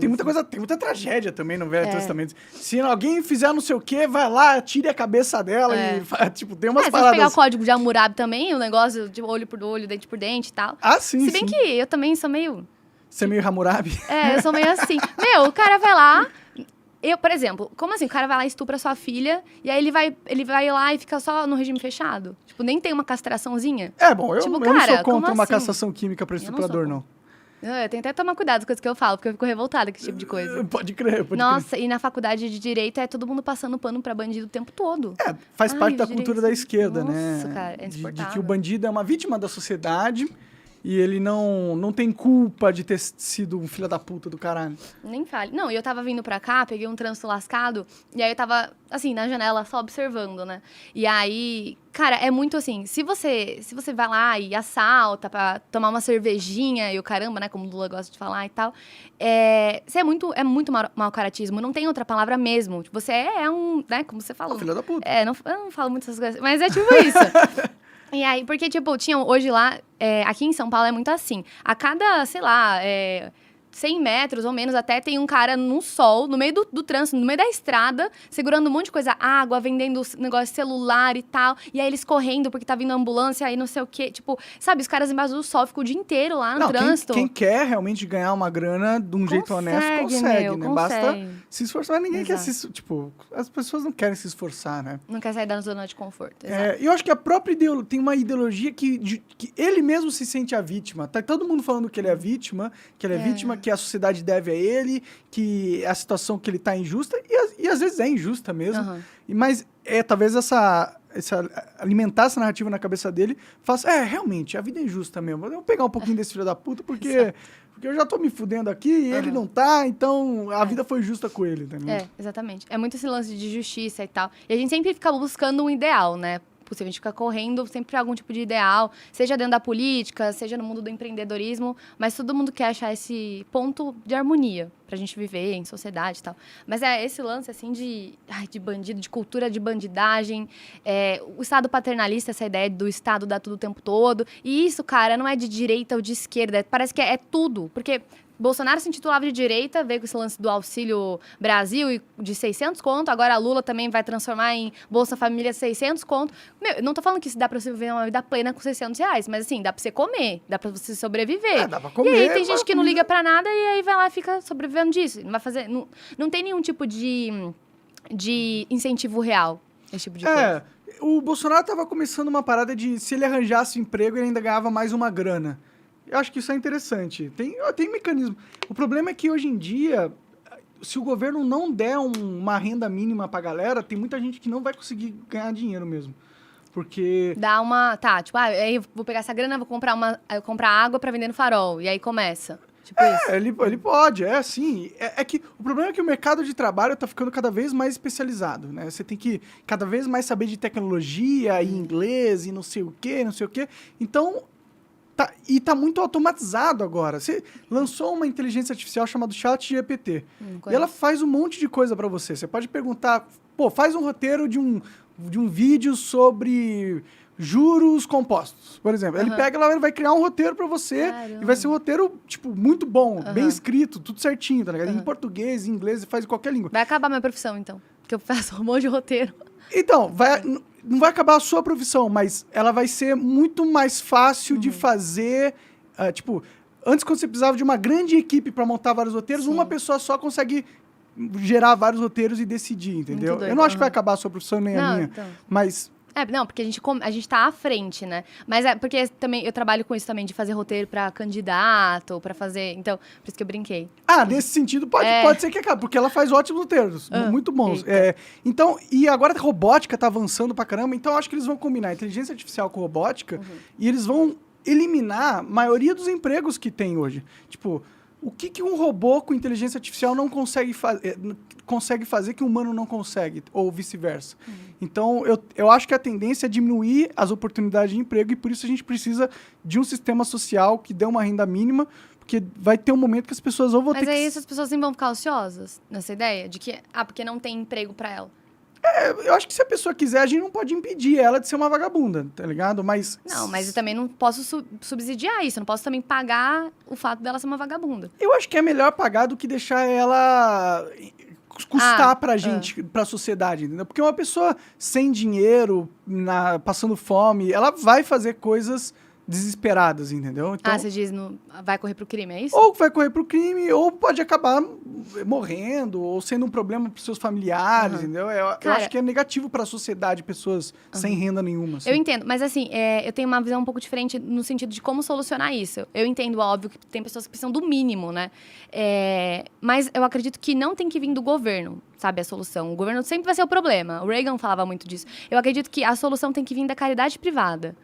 muita coisa, tem muita tragédia também no Velho Testamento. Se alguém fizer não sei o quê, vai lá, tire a cabeça dela e, tipo, tem umas paradas... Se pegar o código de Hammurabi também, o negócio de olho por olho, dente por dente e tal. Ah, sim, Se bem que eu também sou meio... Você é meio Hammurabi? Eu sou meio assim. O cara vai lá... por exemplo, como assim? O cara vai lá e estupra sua filha e aí ele vai lá e fica só no regime fechado? Tipo, nem tem uma castraçãozinha? Bom, eu não sou contra uma castração química pra estuprador, não. Eu tenho até que tomar cuidado com as coisas que eu falo, porque eu fico revoltada com esse tipo de coisa. Pode crer. Nossa, e na faculdade de Direito é todo mundo passando pano pra bandido o tempo todo. Faz parte da cultura da esquerda, Nossa, né? Cara, é de que o bandido é uma vítima da sociedade... E ele não tem culpa de ter sido um filho da puta do caralho. Nem fale. Não, e eu tava vindo pra cá, peguei um trânsito lascado, e aí eu tava, assim, na janela, só observando, né? E aí, cara, é muito assim, se você vai lá e assalta pra tomar uma cervejinha e o caramba, né, como o Lula gosta de falar e tal, você é muito mau caratismo, não tem outra palavra mesmo. Você é um, né, como você falou. Filho da puta. Eu não falo muito essas coisas, mas é tipo isso. E aí, porque, tipo, tinha hoje lá, aqui em São Paulo é muito assim, a cada, sei lá, 100 metros ou menos até, tem um cara no sol, no meio do trânsito, no meio da estrada, segurando um monte de coisa, água, vendendo negócio de celular e tal, e aí eles correndo porque tá vindo ambulância, aí não sei o quê, tipo, sabe, os caras embaixo do sol ficam o dia inteiro lá no trânsito. Quem quer realmente ganhar uma grana de um jeito honesto, consegue, né? Basta se esforçar, mas ninguém quer tipo, as pessoas não querem se esforçar, né? Não quer sair da zona de conforto, E eu acho que a própria tem uma ideologia que ele mesmo se sente a vítima, tá todo mundo falando que ele é vítima, que a sociedade deve a ele, que a situação que ele tá é injusta, e às vezes é injusta mesmo. Mas talvez alimentar essa narrativa na cabeça dele faça, realmente, a vida é injusta mesmo. Eu vou pegar um pouquinho desse filho da puta, porque eu já tô me fudendo aqui e ele não tá, então a vida foi justa com ele, entendeu? Exatamente. É muito esse lance de justiça e tal. E a gente sempre fica buscando um ideal, né? A gente fica correndo sempre pra algum tipo de ideal, seja dentro da política, seja no mundo do empreendedorismo, mas todo mundo quer achar esse ponto de harmonia pra gente viver em sociedade e tal. Mas esse lance, assim, de bandido, de cultura de bandidagem, o Estado paternalista, essa ideia do Estado dar tudo o tempo todo. E isso, cara, não é de direita ou de esquerda, parece que é tudo. Porque Bolsonaro se intitulava de direita, veio com esse lance do Auxílio Brasil e de 600 conto, agora a Lula também vai transformar em Bolsa Família 600 conto. Meu, eu não tô falando que isso dá pra você viver uma vida plena com 600 reais, mas assim, dá pra você comer, dá pra você sobreviver. Dá pra comer. E aí tem gente que não liga pra nada e aí vai lá e fica sobrevivendo disso. Não vai fazer... Não tem nenhum tipo de incentivo real, esse tipo de coisa. O Bolsonaro tava começando uma parada de se ele arranjasse emprego, ele ainda ganhava mais uma grana. Eu acho que isso é interessante. Tem mecanismo. O problema é que hoje em dia, se o governo não der uma renda mínima pra galera, tem muita gente que não vai conseguir ganhar dinheiro mesmo. Porque... Dá uma... Tá, tipo, aí eu vou pegar essa grana, vou comprar água pra vender no Farol. E aí começa. Tipo isso. Ele pode, sim. É que o problema é que o mercado de trabalho tá ficando cada vez mais especializado, né? Você tem que cada vez mais saber de tecnologia e inglês e não sei o quê, não sei o quê. Então... tá muito automatizado agora. Você lançou uma inteligência artificial chamada ChatGPT. E ela faz um monte de coisa para você. Você pode perguntar, faz um roteiro de um vídeo sobre juros compostos, por exemplo. Ele pega lá, ele vai criar um roteiro para você. Caramba. E vai ser um roteiro, tipo, muito bom, bem escrito, tudo certinho, tá ligado? Em português, em inglês, faz em qualquer língua. Vai acabar minha profissão, então. Porque eu faço um monte de roteiro. Então, não vai acabar a sua profissão, mas ela vai ser muito mais fácil de fazer. Tipo, antes, quando você precisava de uma grande equipe para montar vários roteiros, uma pessoa só consegue gerar vários roteiros e decidir, entendeu? Eu não acho que vai acabar a sua profissão nem a minha, então. mas... Não, porque a gente tá à frente, né? Mas porque também eu trabalho com isso também, de fazer roteiro pra candidato, pra fazer... Então, por isso que eu brinquei. Nesse sentido, pode ser que acabe, porque ela faz ótimos roteiros, muito bons. Então, e agora a robótica tá avançando pra caramba, então eu acho que eles vão combinar inteligência artificial com robótica e eles vão eliminar a maioria dos empregos que tem hoje. Tipo, o que um robô com inteligência artificial não consegue fazer que um humano não consegue, ou vice-versa. Então, eu acho que a tendência é diminuir as oportunidades de emprego e por isso a gente precisa de um sistema social que dê uma renda mínima, porque vai ter um momento que as pessoas vão ter que... Mas aí essas pessoas vão ficar ociosas nessa ideia de que, porque não tem emprego pra ela. Eu acho que se a pessoa quiser, a gente não pode impedir ela de ser uma vagabunda, tá ligado? Mas... Não, mas eu também não posso subsidiar isso. Eu não posso também pagar o fato dela ser uma vagabunda. Eu acho que é melhor pagar do que deixar ela custar pra gente, pra sociedade, entendeu? Porque uma pessoa sem dinheiro, passando fome, ela vai fazer coisas desesperadas, entendeu? Então, você diz, vai correr pro crime, é isso? Ou vai correr pro crime, ou pode acabar morrendo, ou sendo um problema pros seus familiares, entendeu? Eu acho que é negativo pra sociedade, pessoas sem renda nenhuma. Assim. Eu entendo, mas assim, eu tenho uma visão um pouco diferente no sentido de como solucionar isso. Eu entendo, óbvio, que tem pessoas que precisam do mínimo, né? Mas eu acredito que não tem que vir do governo, sabe, a solução. O governo sempre vai ser o problema. O Reagan falava muito disso. Eu acredito que a solução tem que vir da caridade privada.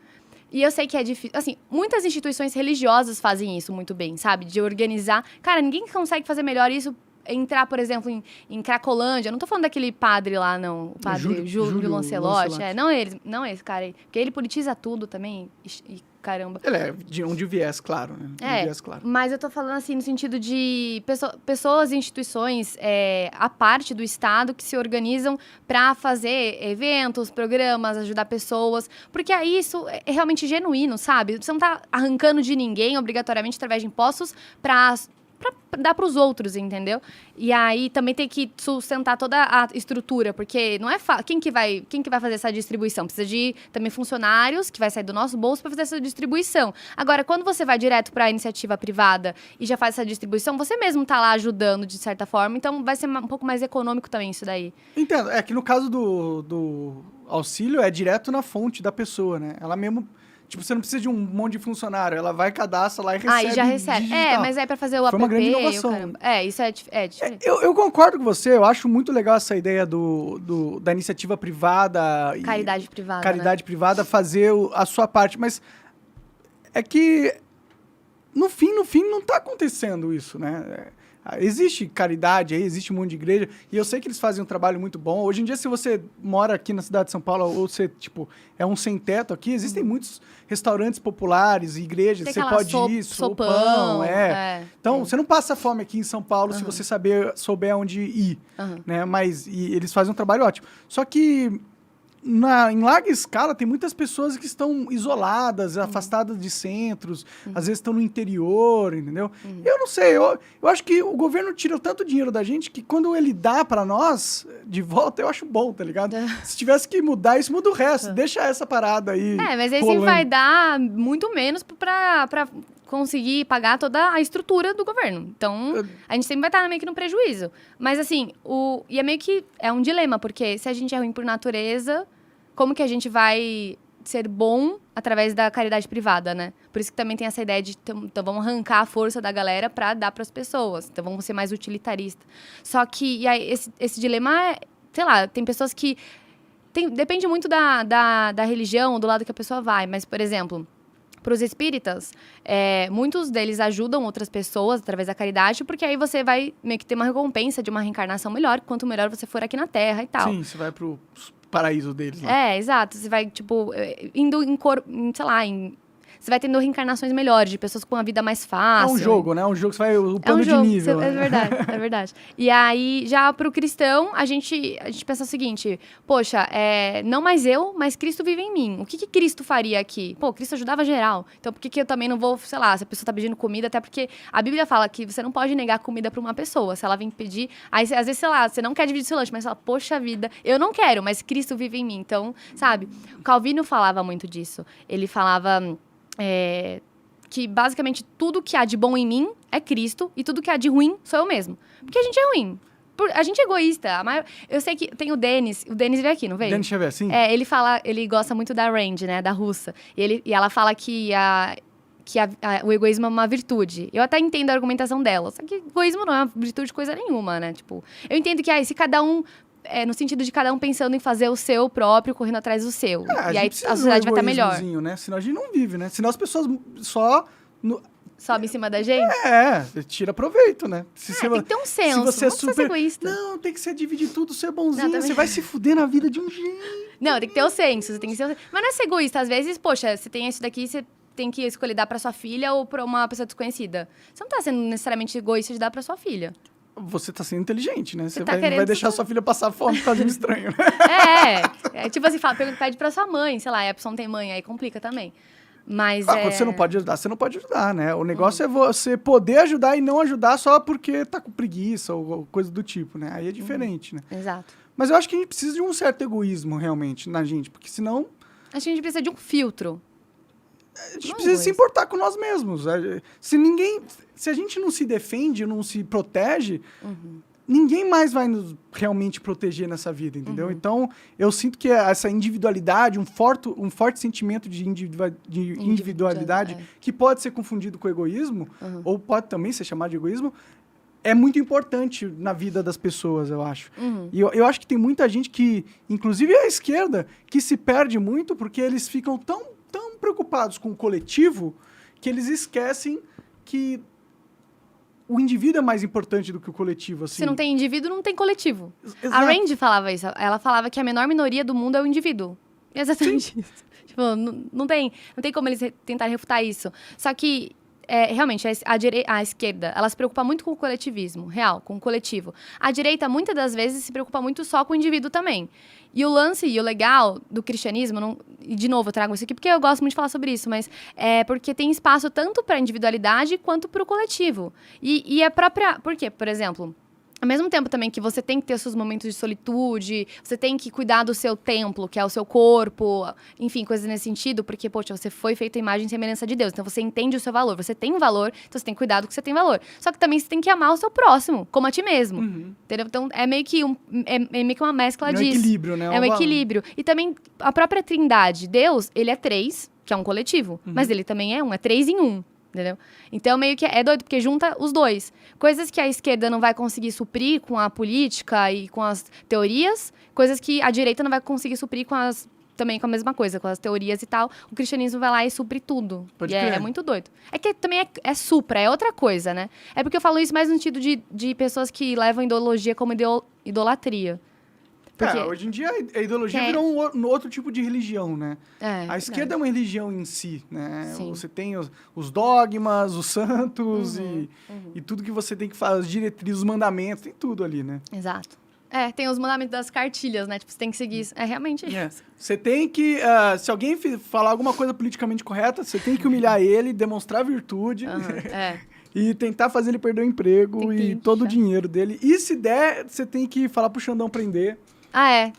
E eu sei que é difícil. Assim, muitas instituições religiosas fazem isso muito bem, sabe? De organizar. Cara, ninguém consegue fazer melhor isso. Entrar, por exemplo, em Cracolândia. Eu não tô falando daquele padre lá, não. O padre Júlio Lancelotti. Não esse cara aí. Porque ele politiza tudo também. E caramba. Ele é de onde viés, claro. Né? Claro. Mas eu tô falando assim no sentido de pessoas e instituições a parte do Estado que se organizam para fazer eventos, programas, ajudar pessoas. Porque aí isso é realmente genuíno, sabe? Você não tá arrancando de ninguém obrigatoriamente através de impostos para dar para os outros, entendeu? E aí também tem que sustentar toda a estrutura, porque não é fácil. Quem que vai fazer essa distribuição? Precisa de também funcionários, que vai sair do nosso bolso para fazer essa distribuição. Agora, quando você vai direto para a iniciativa privada e já faz essa distribuição, você mesmo tá lá ajudando de certa forma, então vai ser um pouco mais econômico também isso daí. Entendo. É que no caso do auxílio é direto na fonte da pessoa, né? Ela mesmo... Tipo, você não precisa de um monte de funcionário. Ela vai, cadastra lá e recebe. Aí já recebe. Digital. Mas aí pra fazer o app... Foi uma grande inovação. Isso é diferente. Eu concordo com você. Eu acho muito legal essa ideia da iniciativa privada. Caridade privada, Caridade privada, fazer a sua parte. Mas é que, no fim, não tá acontecendo isso, né? Existe caridade aí, existe um monte de igreja, e eu sei que eles fazem um trabalho muito bom. Hoje em dia, se você mora aqui na cidade de São Paulo, ou você, tipo, é um sem-teto aqui, existem muitos restaurantes populares, igrejas, você pode ir, sopão, Então, você não passa fome aqui em São Paulo se você souber onde ir, né? Mas eles fazem um trabalho ótimo. Só que em larga escala, tem muitas pessoas que estão isoladas, afastadas de centros, às vezes estão no interior, entendeu? Eu não sei, eu acho que o governo tira tanto dinheiro da gente que quando ele dá pra nós, de volta, eu acho bom, tá ligado? Se tivesse que mudar isso, muda o resto, deixa essa parada aí. Mas aí rolando. sim vai dar muito menos pra conseguir pagar toda a estrutura do governo. Então, a gente sempre vai estar meio que no prejuízo. Mas, assim, e é meio que é um dilema, porque se a gente é ruim por natureza, como que a gente vai ser bom através da caridade privada, né? Por isso que também tem essa ideia de, então, vamos arrancar a força da galera pra dar pras pessoas. Então, vamos ser mais utilitaristas. Só que, e aí, esse dilema é, sei lá, tem pessoas que... depende muito da religião, do lado que a pessoa vai. Mas, por exemplo... Para os espíritas, muitos deles ajudam outras pessoas através da caridade, porque aí você vai meio que ter uma recompensa de uma reencarnação melhor, quanto melhor você for aqui na Terra e tal. Sim, você vai pro paraíso deles. Né? Exato. Você vai, tipo, indo sei lá, você vai tendo reencarnações melhores, de pessoas com uma vida mais fácil. É um jogo, né? Um jogo que você vai upando de nível. É verdade, é verdade. E aí, já pro cristão, a gente pensa o seguinte, poxa, não mais eu, mas Cristo vive em mim. O que Cristo faria aqui? Pô, Cristo ajudava geral. Então, por que eu também não vou, sei lá, se a pessoa tá pedindo comida, até porque a Bíblia fala que você não pode negar comida pra uma pessoa. Se ela vem pedir, aí às vezes, sei lá, você não quer dividir seu lanche, mas você fala, poxa vida, eu não quero, mas Cristo vive em mim. Então, sabe, o Calvino falava muito disso. Ele falava... que basicamente tudo que há de bom em mim é Cristo e tudo que há de ruim sou eu mesmo. Porque a gente é ruim. A gente é egoísta. Eu sei que tem o Denis veio aqui, não veio? Denis Xavier, sim. Ele gosta muito da Rand, né, da russa. E ela fala que o egoísmo é uma virtude. Eu até entendo a argumentação dela, só que egoísmo não é uma virtude coisa nenhuma, né? Tipo, eu entendo que se cada um... no sentido de cada um pensando em fazer o seu próprio, correndo atrás do seu. E aí a sociedade vai estar melhor. Né? Senão a gente não vive, né? Senão as pessoas só... Sobe em cima da gente? Tira proveito, né? Tem que ter um senso, se você não ser egoísta. Não, tem que ser dividir tudo, ser bonzinho, você vai se fuder na vida de um jeito. Não, tem que ter o senso, mas não é ser egoísta. Às vezes, poxa, você tem isso daqui, você tem que escolher dar pra sua filha ou pra uma pessoa desconhecida. Você não tá sendo necessariamente egoísta de dar pra sua filha. Você tá sendo inteligente, né? Você tá vai deixar sua filha passar fome por causa de um estranho, né? Tipo assim, pede pra sua mãe, sei lá, e a pessoa não tem mãe, aí complica também. Mas quando você não pode ajudar, você não pode ajudar, né? O negócio é você poder ajudar e não ajudar só porque tá com preguiça ou coisa do tipo, né? Aí é diferente, né? Exato. Mas eu acho que a gente precisa de um certo egoísmo, realmente, na gente, porque senão... Acho que a gente precisa de um filtro. A gente precisa se importar com nós mesmos. Se a gente não se defende, não se protege, ninguém mais vai nos realmente proteger nessa vida, entendeu? Então, eu sinto que essa individualidade, um forte sentimento de individualidade, que pode ser confundido com egoísmo, ou pode também ser chamado de egoísmo, é muito importante na vida das pessoas, eu acho. E eu acho que tem muita gente que, inclusive a esquerda, que se perde muito porque eles ficam tão preocupados com o coletivo que eles esquecem que o indivíduo é mais importante do que o coletivo, assim. Se não tem indivíduo, não tem coletivo. Exato. A Rand falava isso. Ela falava que a menor minoria do mundo é o indivíduo. Exatamente isso. Tipo, não tem como eles tentarem refutar isso. Só que, realmente, a esquerda, ela se preocupa muito com o coletivismo, real, com o coletivo. A direita, muitas das vezes, se preocupa muito só com o indivíduo também. E o lance e o legal do cristianismo, e de novo eu trago isso aqui porque eu gosto muito de falar sobre isso, mas é porque tem espaço tanto para a individualidade quanto para o coletivo. E a própria... Por quê? Por exemplo... Ao mesmo tempo também que você tem que ter os seus momentos de solitude, você tem que cuidar do seu templo, que é o seu corpo, enfim, coisas nesse sentido, porque, poxa, você foi feito a imagem e semelhança de Deus, então você entende o seu valor, você tem um valor, então você tem que cuidar do que você tem valor. Só que também você tem que amar o seu próximo, como a ti mesmo, entendeu? Então é meio que uma mescla disso. É um equilíbrio, né? É um equilíbrio. E também a própria trindade, Deus, ele é 3, que é um coletivo, mas ele também é 3 em 1. Entendeu? Então, meio que é doido, porque junta os dois. Coisas que a esquerda não vai conseguir suprir com a política e com as teorias, coisas que a direita não vai conseguir suprir também com a mesma coisa, com as teorias e tal. O cristianismo vai lá e supre tudo. Pode e crer. É muito doido. É que também é supra, é outra coisa, né? É porque eu falo isso mais no sentido de pessoas que levam ideologia como idolatria. Porque... hoje em dia a ideologia virou um outro tipo de religião, né? A esquerda é uma religião em si, né? Sim. Você tem os dogmas, os santos e tudo que você tem que fazer, as diretrizes, os mandamentos, tem tudo ali, né? Exato. Tem os mandamentos das cartilhas, né? Tipo, você tem que seguir isso. É realmente isso. Você tem que... se alguém falar alguma coisa politicamente correta, você tem que humilhar ele, demonstrar virtude. E tentar fazer ele perder o emprego e todo o dinheiro dele. E se der, você tem que falar pro Xandão prender.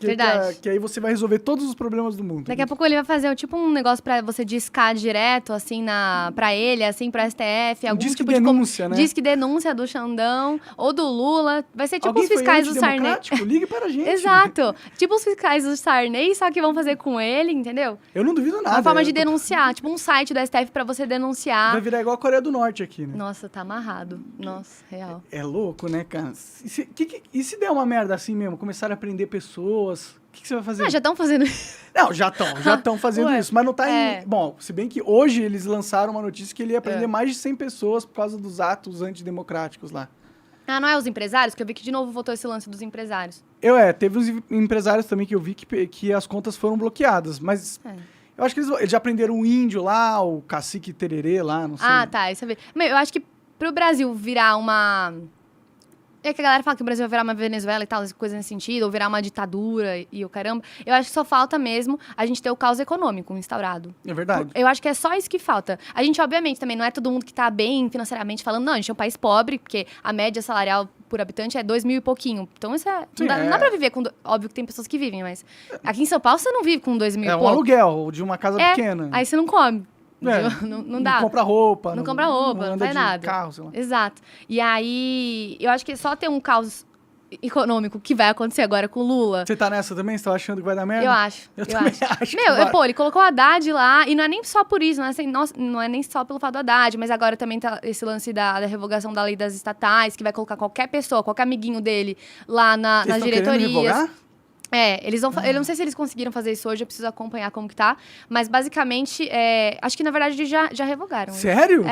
Verdade. Que aí você vai resolver todos os problemas do mundo. Daqui a pouco ele vai fazer tipo um negócio pra você discar direto, assim, pra ele, assim, pra STF. Algum disque tipo denúncia, né? Disque denúncia do Xandão ou do Lula. Vai ser tipo Alguém os fiscais foi do Sarney. Ligue para a gente. Exato. Tipo os fiscais do Sarney, só que vão fazer com ele, entendeu? Eu não duvido nada. Uma forma de denunciar. Tipo um site do STF pra você denunciar. Vai virar igual a Coreia do Norte aqui, né? Nossa, tá amarrado. Nossa, real. É louco, né, cara? E se der uma merda assim mesmo? Começarem a prender pessoas... O que você vai fazer? Já estão fazendo isso. Não, já estão fazendo isso, mas não tá em... Bom, se bem que hoje eles lançaram uma notícia que ele ia prender mais de 100 pessoas por causa dos atos antidemocráticos lá. Não é os empresários? Que eu vi que de novo voltou esse lance dos empresários. Teve os empresários também que eu vi que as contas foram bloqueadas, mas... Eu acho que eles já prenderam um índio lá, o cacique tererê lá, não sei. Tá, isso eu vi. Mas eu acho que pro Brasil virar uma... É que a galera fala que o Brasil vai virar uma Venezuela e tal, coisas nesse sentido, ou virar uma ditadura e o caramba. Eu acho que só falta mesmo a gente ter o caos econômico instaurado. É verdade. Eu acho que é só isso que falta. A gente, obviamente, também não é todo mundo que tá bem financeiramente falando, não, a gente é um país pobre, porque a média salarial por habitante é 2 mil e pouquinho. Então isso Sim, não dá pra viver com... Óbvio que tem pessoas que vivem, mas... Aqui em São Paulo você não vive com 2 mil e pouco. É um aluguel de uma casa pequena. Aí você não come. Não dá. Não compra roupa. Não compra roupa, não faz nada. Carro, sei lá. Exato. E aí, eu acho que só ter um caos econômico que vai acontecer agora com o Lula. Você tá nessa também? Você tá achando que vai dar merda? Eu acho. Eu também acho. Ele colocou o Haddad lá, e não é nem só por isso, não é nem só pelo fato do Haddad, mas agora também tá esse lance da revogação da lei das estatais, que vai colocar qualquer pessoa, qualquer amiguinho dele lá nas diretorias. Eu não sei se eles conseguiram fazer isso hoje, eu preciso acompanhar como que tá. Mas, basicamente, acho que, na verdade, já revogaram. Sério?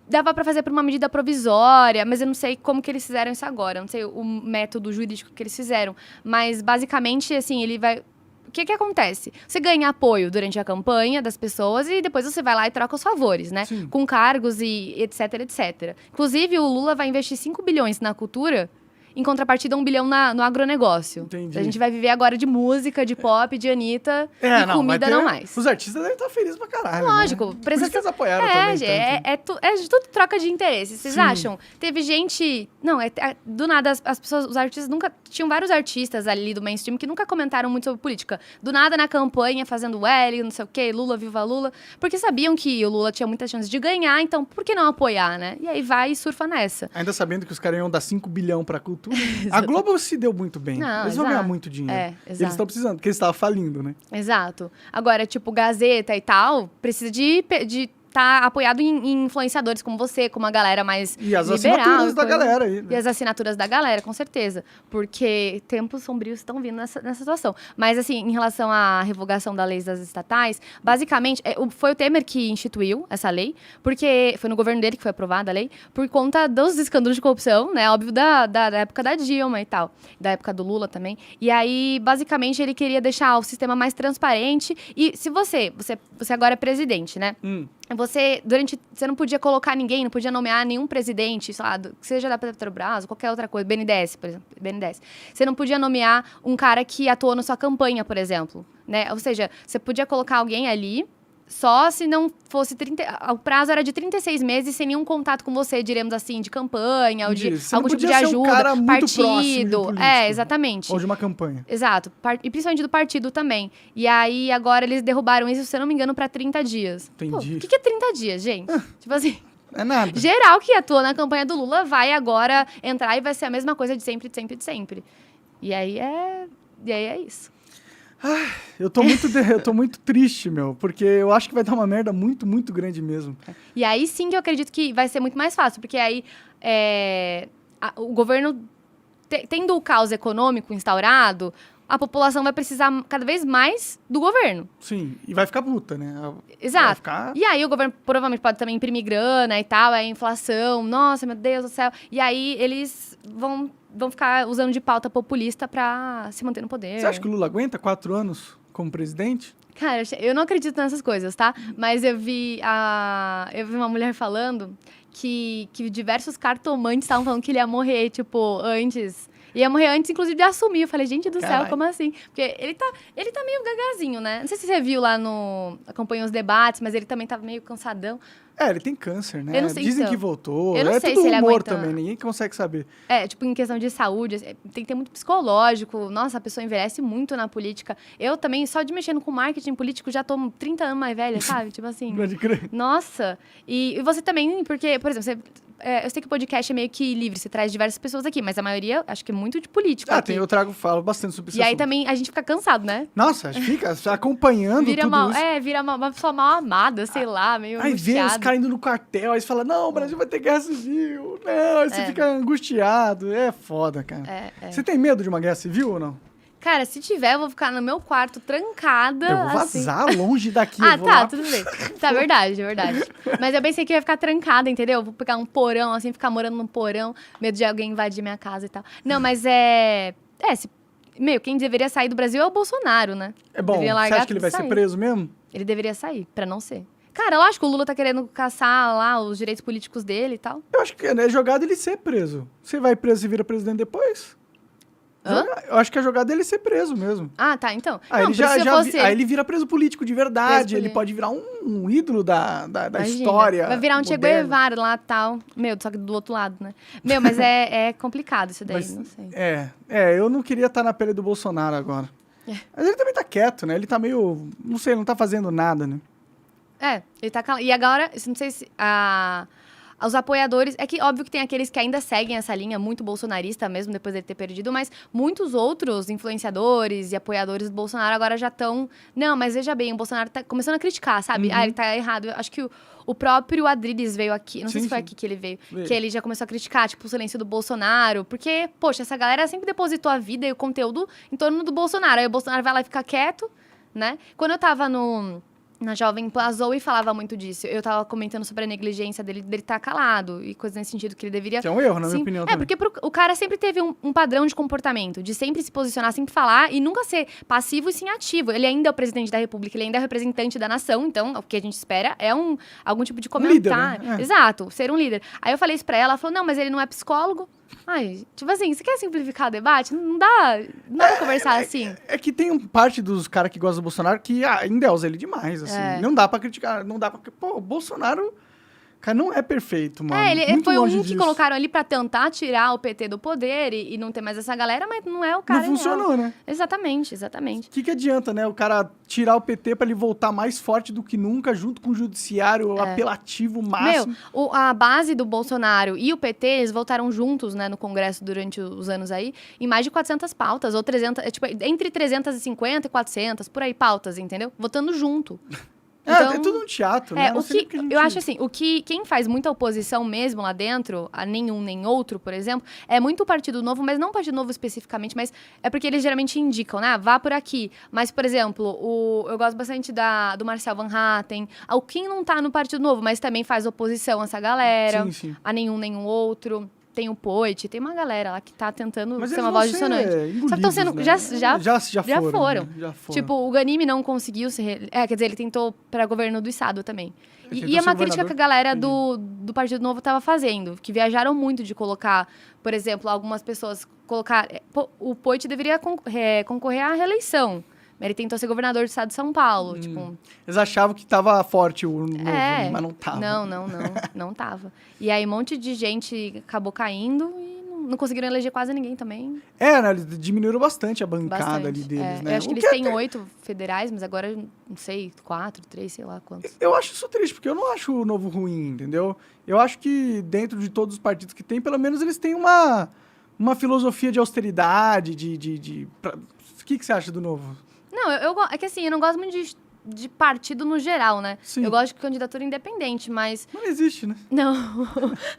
Dava pra fazer por uma medida provisória, mas eu não sei como que eles fizeram isso agora. Eu não sei o método jurídico que eles fizeram. Mas, basicamente, assim, ele vai... O que acontece? Você ganha apoio durante a campanha das pessoas e depois você vai lá e troca os favores, né? Sim. Com cargos e etc, etc. Inclusive, o Lula vai investir 5 bilhões na cultura... Em contrapartida, 1 bilhão no agronegócio. Entendi. A gente vai viver agora de música, de pop, de Anitta e comida não mais. Os artistas devem estar felizes pra caralho. Lógico. Né? Por isso que eles apoiaram também. É tudo troca de interesse. Vocês acham? Teve gente... Não, do nada, as pessoas, os artistas nunca... Tinham vários artistas ali do mainstream que nunca comentaram muito sobre política. Do nada, na campanha, fazendo L, não sei o quê, Lula, viva Lula. Porque sabiam que o Lula tinha muitas chances de ganhar, então por que não apoiar, né? E aí vai e surfa nessa. Ainda sabendo que os caras iam dar 5 bilhões pra cultura. A Globo se deu muito bem. Não, eles vão ganhar muito dinheiro. Exato. Eles estão precisando, porque eles estavam falindo, né? Exato. Agora, tipo, Gazeta e tal, precisa de tá apoiado em influenciadores como você, como a galera mais E as liberal, assinaturas da galera aí. Né? E as assinaturas da galera, com certeza. Porque tempos sombrios estão vindo nessa situação. Mas, assim, em relação à revogação da lei das estatais, basicamente, foi o Temer que instituiu essa lei, porque foi no governo dele que foi aprovada a lei, por conta dos escândalos de corrupção, né? Óbvio, da época da Dilma e tal. Da época do Lula também. E aí, basicamente, ele queria deixar o sistema mais transparente. E se você agora é presidente, né? Você não podia colocar ninguém, não podia nomear nenhum presidente, sei lá, seja da Petrobras ou qualquer outra coisa, BNDES, por exemplo, BNDES. Você não podia nomear um cara que atuou na sua campanha, por exemplo, né? Ou seja, você podia colocar alguém ali, só se não fosse o prazo era de 36 meses sem nenhum contato com você, diremos assim, de campanha ou de algum tipo de ajuda, partido. Exatamente. Ou de uma campanha. Exato. E principalmente do partido também. E aí, agora, eles derrubaram isso, se eu não me engano, pra 30 dias. Entendi. O que é 30 dias, gente? Tipo assim... É nada. Geral que atua na campanha do Lula vai agora entrar e vai ser a mesma coisa de sempre, de sempre, de sempre. E aí é isso. Eu tô muito triste, meu, porque eu acho que vai dar uma merda muito, muito grande mesmo. E aí sim que eu acredito que vai ser muito mais fácil, porque aí o governo, tendo o caos econômico instaurado, a população vai precisar cada vez mais do governo. Sim, e vai ficar puta, né? Exato. E aí o governo provavelmente pode também imprimir grana e tal, a inflação, nossa, meu Deus do céu. E aí eles vão ficar usando de pauta populista pra se manter no poder. Você acha que o Lula aguenta 4 anos como presidente? Cara, eu não acredito nessas coisas, tá? Mas eu vi uma mulher falando que diversos cartomantes estavam falando que ele ia morrer, tipo, antes. Ia morrer antes, inclusive, de assumir. Eu falei, gente do céu, como assim? Porque ele tá meio gagazinho, né? Não sei se você viu lá acompanhou os debates, mas ele também tava meio cansadão. Ele tem câncer, né? Eu não sei, Dizem então. que voltou. Eu não sei tudo se ele humor aguenta... também, ninguém consegue saber. Tipo, em questão de saúde, tem que ter muito psicológico. Nossa, a pessoa envelhece muito na política. Eu também, só de mexendo com marketing político, já tô 30 anos mais velha, sabe? Tipo assim. Pode crer. Nossa. E você também, porque, por exemplo, eu sei que o podcast é meio que livre, você traz diversas pessoas aqui, mas a maioria, acho que é muito de político aqui. Falo bastante sobre isso. E aí também a gente fica cansado, né? Nossa, fica acompanhando tudo isso. Vira uma pessoa mal amada, sei lá, meio Aí vê os caras indo no quartel, aí você fala, não, o Brasil vai ter guerra civil. Não, aí você fica angustiado. É foda, cara. Você tem medo de uma guerra civil ou não? Cara, se tiver, eu vou ficar no meu quarto trancada. Eu vou vazar assim. longe daqui. Tudo bem. Tá, verdade. Mas eu pensei que eu ia ficar trancada, entendeu? Eu vou pegar um porão, assim, ficar morando num porão, medo de alguém invadir minha casa e tal. Não, mas quem deveria sair do Brasil é o Bolsonaro, né? É bom, você acha que ele vai ser preso mesmo? Ele deveria sair, pra não ser. Cara, lógico, o Lula tá querendo caçar lá os direitos políticos dele e tal. Eu acho que é jogado ele ser preso. Você vai preso e vira presidente depois? Eu acho que a jogada é ele ser preso mesmo. Ah, tá, então. Aí ele vira preso político de verdade. Ele pode virar um ídolo da história. Vai virar um Che Guevara lá e tal. Só que do outro lado, né? Mas é complicado isso daí, não sei. Eu não queria estar na pele do Bolsonaro agora. Mas ele também tá quieto, né? Ele tá meio... Não sei, não tá fazendo nada, né? Ele tá calado. E agora, não sei se... Os apoiadores... É que, óbvio que tem aqueles que ainda seguem essa linha muito bolsonarista mesmo, depois dele ter perdido, mas muitos outros influenciadores e apoiadores do Bolsonaro agora já estão... Não, mas veja bem, o Bolsonaro tá começando a criticar, sabe? Ele tá errado. Eu acho que o próprio Adriles veio aqui, não sei se foi aqui que ele veio, que ele já começou a criticar, tipo, o silêncio do Bolsonaro, porque, poxa, essa galera sempre depositou a vida e o conteúdo em torno do Bolsonaro. Aí o Bolsonaro vai lá e fica quieto, né? Quando eu tava na Jovem Pan, a Zoe falava muito disso. Eu tava comentando sobre a negligência dele tá calado e coisas nesse sentido que ele deveria... Que é um erro, na minha opinião também. Porque o cara sempre teve um padrão de comportamento, de sempre se posicionar, sempre falar e nunca ser passivo e sim ativo. Ele ainda é o presidente da República, ele ainda é o representante da nação, então o que a gente espera é algum tipo de comentário. Líder, né? Exato, ser um líder. Aí eu falei isso pra ela falou, não, mas ele não é psicólogo. Ai, tipo assim, você quer simplificar o debate? Não dá pra conversar assim. É que tem parte dos caras que gostam do Bolsonaro que endeusa ele demais, assim. Não dá pra criticar, não dá pra... Pô, o Bolsonaro, cara, não é perfeito, mano. Ele foi longe um que colocaram ali pra tentar tirar o PT do poder e não ter mais essa galera, mas não é o cara. Não funcionou, né? Exatamente. O que adianta, né? O cara tirar o PT pra ele voltar mais forte do que nunca, junto com o judiciário apelativo máximo. A base do Bolsonaro e o PT, eles votaram juntos, né, no Congresso durante os anos aí, em mais de 400 pautas, ou 300, entre 350 e 400, por aí, pautas, entendeu? Votando junto. Então, é tudo um teatro, né? Eu acho assim, quem faz muita oposição mesmo lá dentro, a nenhum nem outro, por exemplo, é muito o Partido Novo, mas não o Partido Novo especificamente, mas é porque eles geralmente indicam, né? Vá por aqui. Mas, por exemplo, eu gosto bastante do Marcel Van Hatten. O Kim não tá no Partido Novo, mas também faz oposição a essa galera. Sim. A nenhum outro. Tem o Poit, tem uma galera lá que tá tentando ser uma voz dissonante. Só que estão sendo... Né? Já foram. Já foram. Tipo, o Ganime não conseguiu quer dizer, ele tentou para governo do estado também. E é uma crítica que a galera do Partido Novo tava fazendo, que viajaram muito de colocar, por exemplo, algumas pessoas colocar... O Poit deveria concorrer à reeleição. Ele tentou ser governador do estado de São Paulo, tipo... Eles achavam que tava forte o novo, mas não tava. Não tava. E aí um monte de gente acabou caindo e não conseguiram eleger quase ninguém também. Né? Eles diminuíram bastante a bancada ali deles, né? Eu acho que eles têm 8 federais, mas agora, não sei, 4, 3, sei lá quantos. Eu acho isso triste, porque eu não acho o Novo ruim, entendeu? Eu acho que dentro de todos os partidos que tem, pelo menos eles têm uma filosofia de austeridade, O que você acha do Novo? Não, é que assim, eu não gosto muito de partido no geral, né? Sim. Eu gosto de candidatura independente, mas... Não existe, né? Não.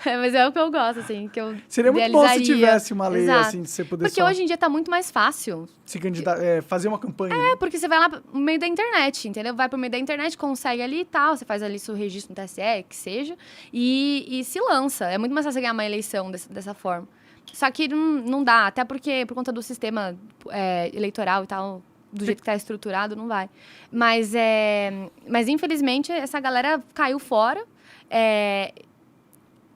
Mas é o que eu gosto, assim, que eu Seria muito bom se tivesse uma lei, assim, de você poder Porque hoje em dia tá muito mais fácil. Se candidatar, fazer uma campanha. Porque você vai lá no meio da internet, entendeu? Vai pro meio da internet, consegue ali e tal, você faz ali seu registro no TSE, que seja, e se lança. É muito mais fácil ganhar uma eleição dessa forma. Só que não dá, até porque, por conta do sistema eleitoral e tal... Do jeito que tá estruturado, não vai. Mas infelizmente, essa galera caiu fora.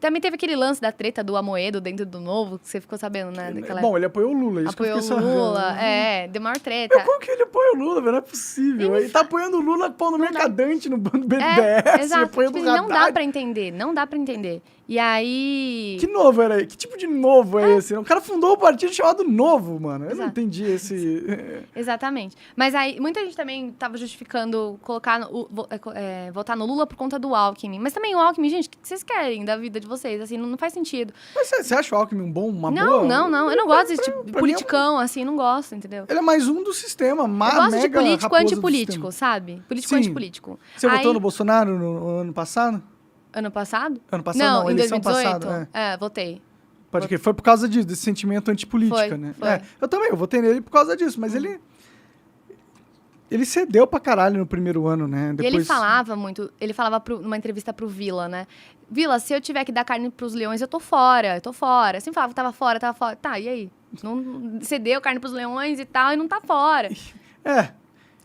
Também teve aquele lance da treta do Amoedo dentro do Novo, que você ficou sabendo, né? Bom, ele apoiou o Lula, isso apoiou que eu o fiquei Lula, sabendo. deu maior treta. Como que ele apoia o Lula, velho? Não é possível. Ele tá apoiando o Lula pondo mercadante no BDS, exato. apoiando Tipo, o não dá pra entender, não dá pra entender. E aí... Que novo era? Que tipo de novo é esse? O cara fundou um partido chamado Novo, mano. Eu não Exato. entendi esse... Exatamente. Mas aí, muita gente também tava justificando colocar votar no Lula por conta do Alckmin. Mas também o Alckmin, gente, o que vocês querem da vida de vocês? Assim, não faz sentido. Mas você acha o Alckmin uma boa? Não. Eu não gosto desse tipo de politicão, assim, não gosto, entendeu? Ele é mais um do sistema, eu gosto de político antipolítico, do sabe? Político Sim. antipolítico. Você votou no Bolsonaro no ano passado? Ano passado? Ano passado não, em eleição 2018? passada. Votei. Pode crer. Foi por causa disso, desse sentimento antipolítica, né? Foi. Eu também, eu votei nele por causa disso, mas ele cedeu pra caralho no primeiro ano, né? Depois... E ele falava muito, numa entrevista pro Vila, né? Vila, se eu tiver que dar carne pros leões, eu tô fora. Sempre falava que tava fora. Tá, e aí? Não cedeu carne pros leões e tal, e não tá fora.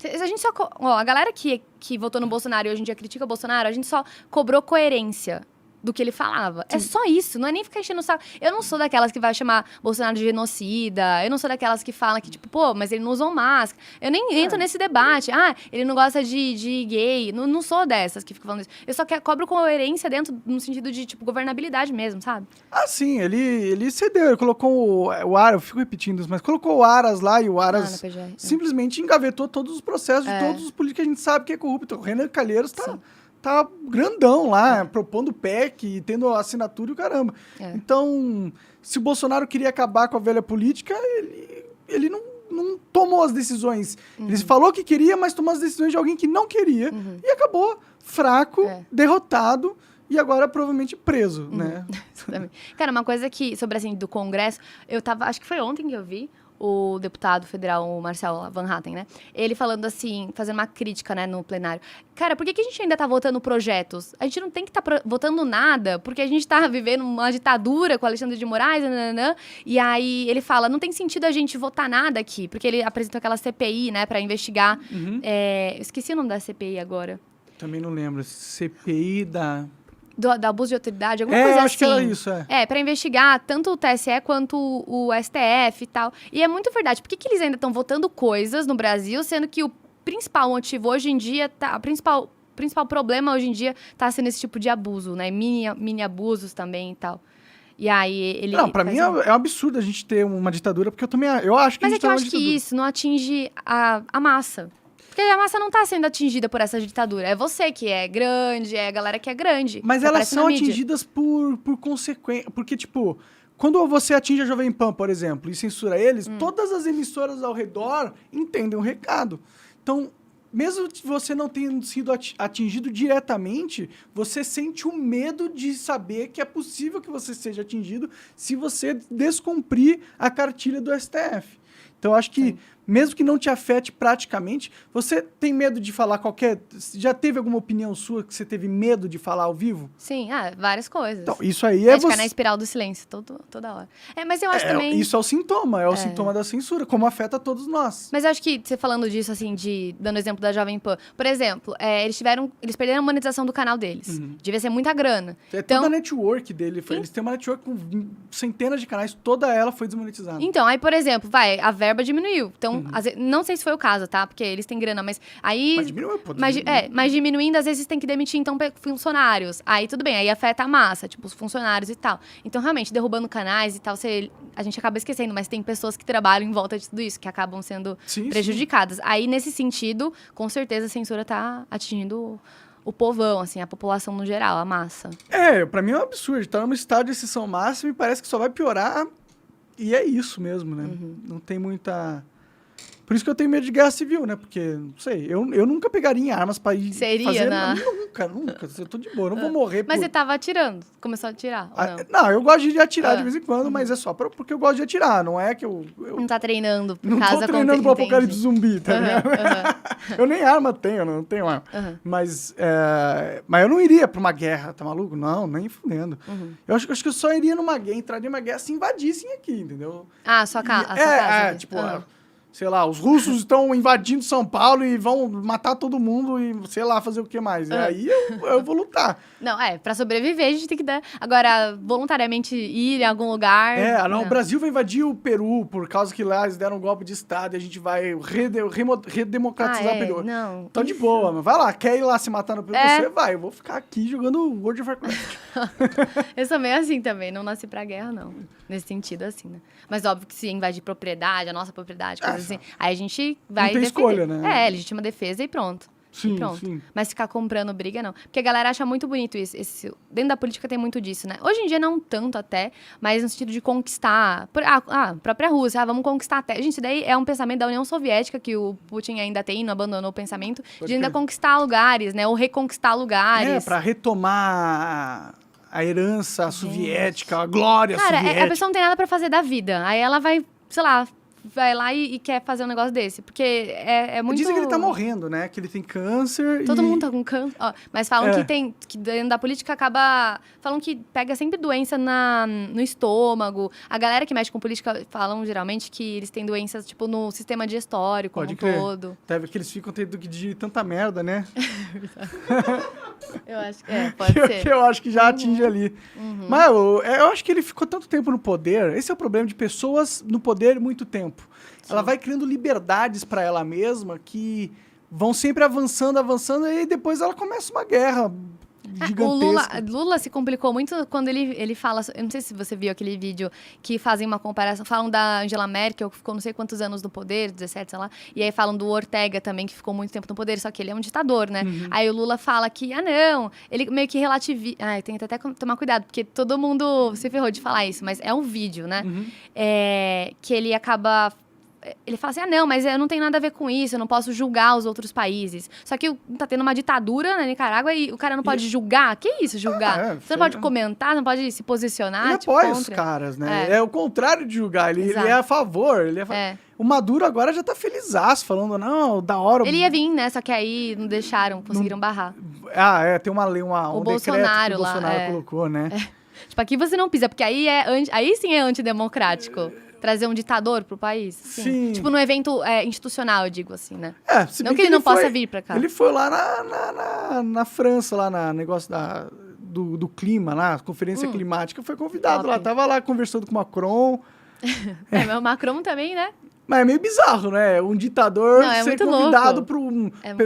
A gente só... a galera que votou no Bolsonaro e hoje em dia critica o Bolsonaro, a gente só cobrou coerência do que ele falava. Sim. É só isso, não é nem ficar enchendo o saco. Eu não sou daquelas que vai chamar Bolsonaro de genocida, eu não sou daquelas que falam que, tipo, pô, mas ele não usou máscara. Eu nem entro nesse debate. Ele não gosta de gay. Não sou dessas que ficam falando isso. Eu só cobro coerência dentro, no sentido de, tipo, governabilidade mesmo, sabe? Sim, ele cedeu, ele colocou o Aras, eu fico repetindo isso, mas colocou o Aras lá e o Aras simplesmente engavetou todos os processos de todos os políticos que a gente sabe que é corrupto. O Renan Calheiros tá grandão lá, propondo PEC e tendo assinatura e o caramba. Então, se o Bolsonaro queria acabar com a velha política, ele não tomou as decisões. Ele falou que queria, mas tomou as decisões de alguém que não queria. E acabou fraco, derrotado e agora provavelmente preso, né? Cara, uma coisa que, sobre assim, do Congresso, acho que foi ontem que eu vi, o deputado federal, o Marcel Van Hatten, né? Ele falando assim, fazendo uma crítica, né, no plenário. Cara, por que a gente ainda tá votando projetos? A gente não tem que estar votando nada, porque a gente tá vivendo uma ditadura com o Alexandre de Moraes, nananã, e aí ele fala, não tem sentido a gente votar nada aqui, porque ele apresentou aquela CPI, né, pra investigar. Eu esqueci o nome da CPI agora. Também não lembro. CPI da... Do abuso de autoridade, alguma coisa assim. Acho que era isso, pra investigar tanto o TSE quanto o STF e tal. E é muito verdade. Por que eles ainda estão votando coisas no Brasil, sendo que o principal motivo hoje em dia, o principal problema hoje em dia tá sendo esse tipo de abuso, né? Mini abusos também e tal. E aí ele... Não, pra mim é um absurdo a gente ter uma ditadura, porque eu acho que Mas a gente tem uma ditadura. Mas é que eu acho que isso não atinge a massa. Porque a massa não tá sendo atingida por essa ditadura. É você que é grande, é a galera que é grande. Mas elas são atingidas por consequência. Porque, tipo, quando você atinge a Jovem Pan, por exemplo, e censura eles, todas as emissoras ao redor entendem o recado. Então, mesmo que você não tenha sido atingido diretamente, você sente o medo de saber que é possível que você seja atingido se você descumprir a cartilha do STF. Então, acho que, mesmo que não te afete praticamente, você tem medo de falar Já teve alguma opinião sua que você teve medo de falar ao vivo? Sim, várias coisas. Então, isso aí é ficar na espiral do silêncio toda hora. Mas eu acho também... Isso é o sintoma, o sintoma da censura, como afeta todos nós. Mas eu acho que, você falando disso, assim, dando exemplo da Jovem Pan, por exemplo, eles perderam a monetização do canal deles. Devia ser muita grana. Toda a network dele, eles têm uma network com centenas de canais, toda ela foi desmonetizada. Então, aí, por exemplo, a verba diminuiu. Então, não sei se foi o caso, tá? Porque eles têm grana, mas aí... Mas diminuiu, pô. Mas diminuindo, às vezes tem que demitir, então, funcionários. Aí, tudo bem, aí afeta a massa, tipo, os funcionários e tal. Então, realmente, derrubando canais e tal, a gente acaba esquecendo, mas tem pessoas que trabalham em volta de tudo isso, que acabam sendo prejudicadas. Aí, nesse sentido, com certeza, a censura tá atingindo o povão, assim, a população no geral, a massa. Pra mim é um absurdo. Tá num estado de exceção máxima e parece que só vai piorar. E é isso mesmo, né? Não tem muita... Por isso que eu tenho medo de guerra civil, né? Porque, não sei, eu nunca pegaria em armas pra ir fazer... Nunca. Eu tô de boa, eu não vou morrer Mas você tava atirando? Começou a atirar? Não, eu gosto de atirar de vez em quando, mas é só porque eu gosto de atirar. Não é que eu não tá treinando por não casa... Não tô treinando pro apocalipse zumbi, tá ligado? Eu nem arma tenho, não tenho arma. Mas eu não iria pra uma guerra, tá maluco? Não, nem fudendo. Eu acho que eu só iria numa guerra, entraria numa guerra se invadissem aqui, entendeu? Sua casa. Tipo... sei lá, os russos estão invadindo São Paulo e vão matar todo mundo e, sei lá, fazer o que mais. E aí eu vou lutar. Não, pra sobreviver a gente tem que dar... Agora, voluntariamente ir em algum lugar... O Brasil vai invadir o Peru por causa que lá eles deram um golpe de Estado e a gente vai redemocratizar o Peru. Não. Então, de boa, mas vai lá, quer ir lá se matar no Peru? Você vai, eu vou ficar aqui jogando World of Warcraft. Eu sou meio assim também, não nasci pra guerra, não. Nesse sentido, assim, né? Mas óbvio que se invadir propriedade, a nossa propriedade, coisas assim, aí a gente vai não tem defender. escolha, né? Legítima defesa e pronto. Sim, Pronto. sim. Mas ficar comprando briga, não. Porque a galera acha muito bonito isso. Dentro da política tem muito disso, né? Hoje em dia não tanto até, mas no sentido de conquistar. A própria Rússia, vamos conquistar até. Gente, isso daí é um pensamento da União Soviética que o Putin ainda tem, não abandonou o pensamento, de ainda conquistar lugares, né? Ou reconquistar lugares. Pra retomar a herança soviética, a glória soviética. Cara, a pessoa não tem nada pra fazer da vida. Aí ela vai, sei lá, vai lá e quer fazer um negócio desse. Porque é muito... Dizem que ele tá morrendo, né? Que ele tem câncer. Todo mundo tá com câncer. Mas falam que dentro da política acaba... Falam que pega sempre doença no estômago. A galera que mexe com política falam geralmente que eles têm doenças, tipo, no sistema digestório como um todo. Deve que eles ficam tendo que digerir tanta merda, né? Eu acho que pode ser. Que eu acho que já atinge ali. Mas eu acho que ele ficou tanto tempo no poder. Esse é o problema de pessoas no poder muito tempo. Sim. Ela vai criando liberdades para ela mesma que vão sempre avançando, e depois ela começa uma guerra gigantesca. O Lula se complicou muito quando ele fala... Eu não sei se você viu aquele vídeo que fazem uma comparação. Falam da Angela Merkel, que ficou não sei quantos anos no poder, 17, sei lá. E aí falam do Ortega também, que ficou muito tempo no poder, só que ele é um ditador, né? Aí o Lula fala que, não, ele meio que relativiza... tem que até tomar cuidado, porque todo mundo se ferrou de falar isso, mas é um vídeo, né? Que ele acaba... Ele fala assim, não, mas eu não tenho nada a ver com isso, eu não posso julgar os outros países. Só que tá tendo uma ditadura na Nicarágua e o cara não pode julgar. Que isso, julgar? Você não pode comentar, não pode se posicionar. Ele apoia os caras, né? É o contrário de julgar, ele é a favor. O Maduro agora já tá felizaço, falando, não, da hora... Ele ia vir, né? Só que aí não deixaram, conseguiram barrar. Tem uma lei, um Bolsonaro decreto que o Bolsonaro colocou, né? Tipo, aqui você não pisa, porque aí sim é antidemocrático. Trazer um ditador pro país. Sim. Tipo, num evento institucional, eu digo assim, né? Não que ele não possa vir pra cá. Ele foi lá na França, lá no negócio do clima, lá, conferência climática, foi convidado lá. Tava lá conversando com o Macron. Mas o Macron também, né? Mas é meio bizarro, né? Um ditador ser convidado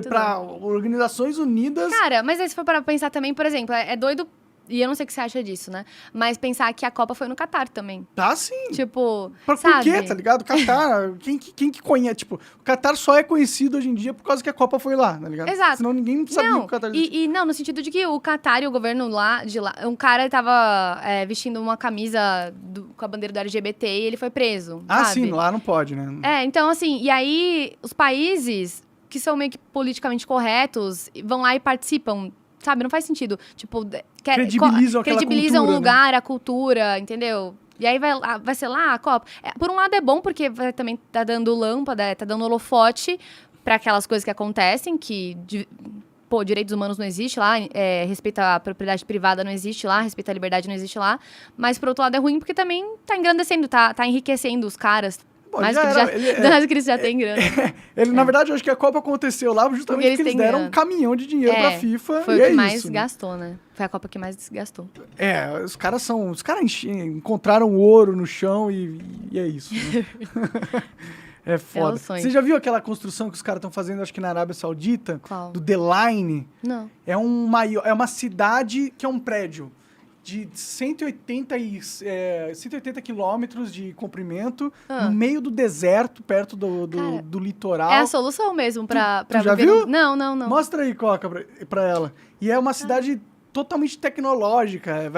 pra Organizações Unidas. Cara, mas aí se for para pensar também, por exemplo, é doido. E eu não sei o que você acha disso, né? Mas pensar que a Copa foi no Catar também. Tá, sim. Tipo, por quê, tá ligado? O Catar, quem que conhece? Tipo, o Catar só é conhecido hoje em dia por causa que a Copa foi lá, tá ligado? Exato. Senão ninguém sabia o Catar existia. Não, no sentido de que o Catar e o governo de lá... Um cara tava vestindo uma camisa com a bandeira do LGBT e ele foi preso, sabe? Sim, lá não pode, né? Então assim, e aí os países que são meio que politicamente corretos vão lá e participam. Sabe, não faz sentido. Tipo, credibilizam o lugar, né? A cultura, entendeu? E aí vai ser lá a Copa. Por um lado é bom, porque também tá dando lâmpada, tá dando holofote para aquelas coisas que acontecem, que... direitos humanos não existe lá, respeito à propriedade privada não existe lá, respeito à liberdade não existe lá. Mas, por outro lado, é ruim porque também tá engrandecendo, tá enriquecendo os caras. Mais que eles já têm grana. Na verdade, eu acho que a Copa aconteceu lá justamente porque eles deram um caminhão de dinheiro pra FIFA. Foi o que mais gastou, né? Foi a Copa que mais gastou. Os caras encontraram ouro no chão e é isso. Né? É foda. Você já viu aquela construção que os caras estão fazendo, acho que na Arábia Saudita? Qual? Do The Line? Não. É uma cidade que é um prédio de 180 quilômetros de comprimento, no meio do deserto, perto do litoral. É a solução mesmo pra tu já viu? Não. Mostra aí, Coca, pra ela. E é uma cidade totalmente tecnológica,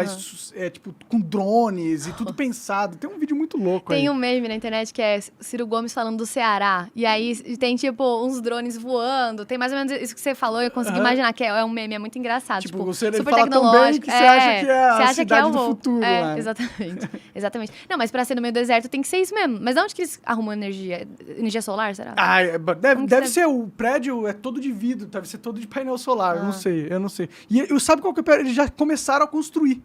tipo, com drones e tudo pensado. Tem um vídeo muito louco aí. Tem um meme na internet que é Ciro Gomes falando do Ceará. E aí tem, tipo, uns drones voando. Tem mais ou menos isso que você falou. Eu consegui imaginar que é um meme. É muito engraçado. Tipo, você super fala tão bem que você acha que é a cidade do futuro. Lá. Exatamente. Não, mas pra ser no meio do deserto tem que ser isso mesmo. Mas de onde que eles arrumam energia? Energia solar, será? Deve ser. O prédio é todo de vidro. Deve ser todo de painel solar. Eu não sei. E sabe qual que é o pior? Eles já começaram a construir.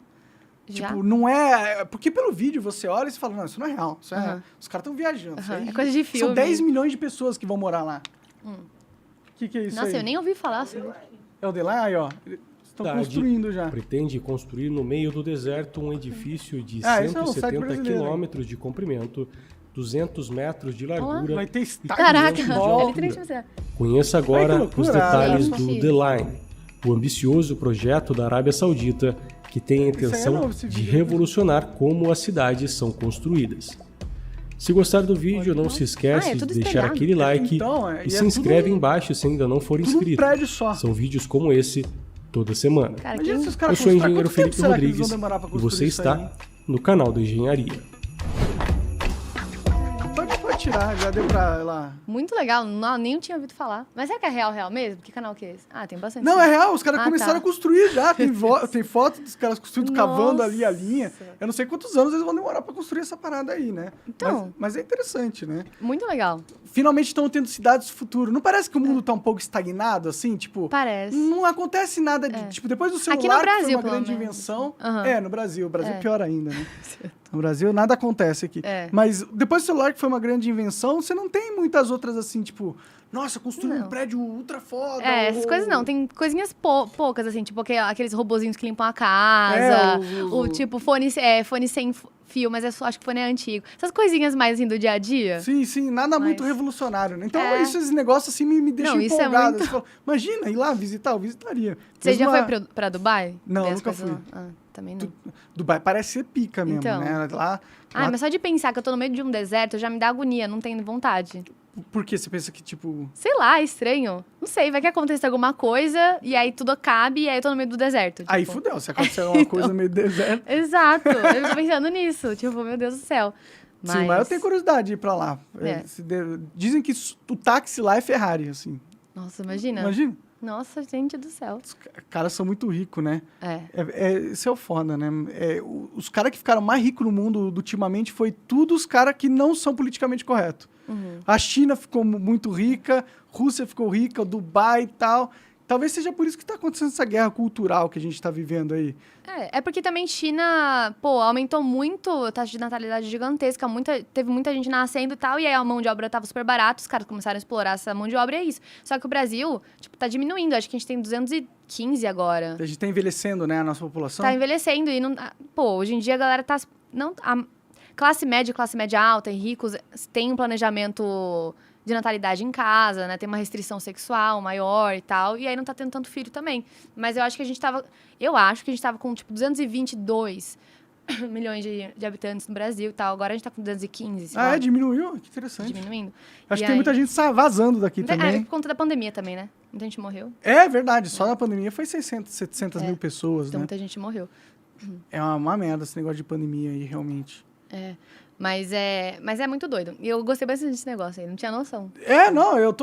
Já? Tipo, não é... Porque pelo vídeo você olha e você fala, não, isso não é real. Isso é... Os caras estão viajando. Isso aí... É coisa de filme. São 10 milhões de pessoas que vão morar lá. O que é isso Nossa, aí? eu nem ouvi falar sobre. É o Delay, ó. Estão construindo já. Pretende construir no meio do deserto um edifício de esse é o site 170 brasileiro. quilômetros de comprimento, 200 metros de largura Vai ter e estádio. Caraca, de é altura. literalmente você. Conheça agora Ai, que loucura. os detalhes Ah, do sim. The Line, o ambicioso projeto da Arábia Saudita que tem a intenção novo, esse de vídeo. revolucionar como as cidades são construídas. Se gostar do vídeo, não se esquece é de tudo deixar espelhado. aquele like Então, e e se é inscreve tudo- embaixo se ainda não for Tudo um inscrito. prédio só. São vídeos como esse toda semana. Cara, Imagina que... se os Eu caras sou o construírem. engenheiro Quanto tempo Felipe será que eles Rodrigues vão demorar pra e construir você isso aí, hein? está no canal da Engenharia. Pode tirar, já deu pra lá. Muito legal, não, nem tinha ouvido falar. Mas será que é real mesmo? Que canal que é esse? Ah, tem bastante. Não, é real, os caras Ah, começaram tá. a construir já. Tem foto dos caras construindo, cavando ali a Nossa. linha. Eu não sei quantos anos eles vão demorar pra construir essa parada aí, né? Então. Mas é interessante, né? Muito legal. Finalmente estão tendo cidades do futuro. Não parece que o mundo tá um pouco estagnado, assim? Tipo, Parece. não acontece nada de... Tipo, depois do celular, Aqui no que Brasil, foi uma pelo grande menos. invenção... Aham. É, no Brasil. O Brasil é É. pior ainda, né? No Brasil, nada acontece aqui. É. Mas depois do celular, que foi uma grande invenção, você não tem muitas outras, assim, tipo... Nossa, construir um Não. prédio ultra foda. É, essas ou- coisas não. Tem coisinhas poucas, assim, tipo aqueles robozinhos que limpam a casa. É, o tipo fone sem fio, mas acho que fone é antigo. Essas coisinhas mais, assim, do dia a dia. Sim, nada muito Mas- revolucionário, né? Então, É. esses negócios, assim, me deixam Não, isso é empolgado. muito- Você fala, imagina, ir lá visitar, eu visitaria. Você Mesmo já lá- foi pra Dubai? Não, Ver as nunca coisas fui. lá? Ah, também não. Dubai parece ser pica mesmo, Então. né? Lá, Ah, lá- mas só de pensar que eu tô no meio de um deserto já me dá agonia, não tenho vontade. Por que você pensa que, tipo... Sei lá, é estranho. Não sei, vai que aconteça alguma coisa e aí tudo acabe e aí eu tô no meio do deserto. Aí tipo. fudeu, se acontecer alguma coisa no meio do deserto. Exato, eu tô pensando nisso. Tipo, meu Deus do céu. Sim, mas eu tenho curiosidade de ir pra lá. É. Dizem que o táxi lá é Ferrari, assim. Nossa, imagina. Imagina. Nossa, gente do céu. Os caras são muito ricos, né? É. Isso é o foda, né? Os caras que ficaram mais ricos no mundo ultimamente foi tudo os caras que não são politicamente corretos. A China ficou muito rica, Rússia ficou rica, Dubai e tal. Talvez seja por isso que está acontecendo essa guerra cultural que a gente está vivendo aí. É porque também China, pô, aumentou muito a taxa de natalidade gigantesca, teve muita gente nascendo e tal, e aí a mão de obra tava super barata, os caras começaram a explorar essa mão de obra e é isso. Só que o Brasil, tipo, tá diminuindo, acho que a gente tem 215 agora. A gente está envelhecendo, né, a nossa população. Tá envelhecendo e não... Pô, hoje em dia a galera tá... Não, a classe média alta e ricos tem um planejamento de natalidade em casa, né? Tem uma restrição sexual maior e tal, e aí não tá tendo tanto filho também. Mas eu acho que a gente tava com, tipo, 222 milhões de habitantes no Brasil e tal. Agora a gente tá com 215, sei lá, Diminuiu? Que interessante. diminuindo. Acho E que tem muita aí- gente vazando daqui É também. por conta da pandemia também, né? Muita gente morreu. É verdade, só na pandemia foi 600, 700 mil pessoas, Então né? muita gente morreu. É uma merda esse negócio de pandemia aí, realmente. Mas é muito doido. E eu gostei bastante desse negócio aí, não tinha noção. Não, eu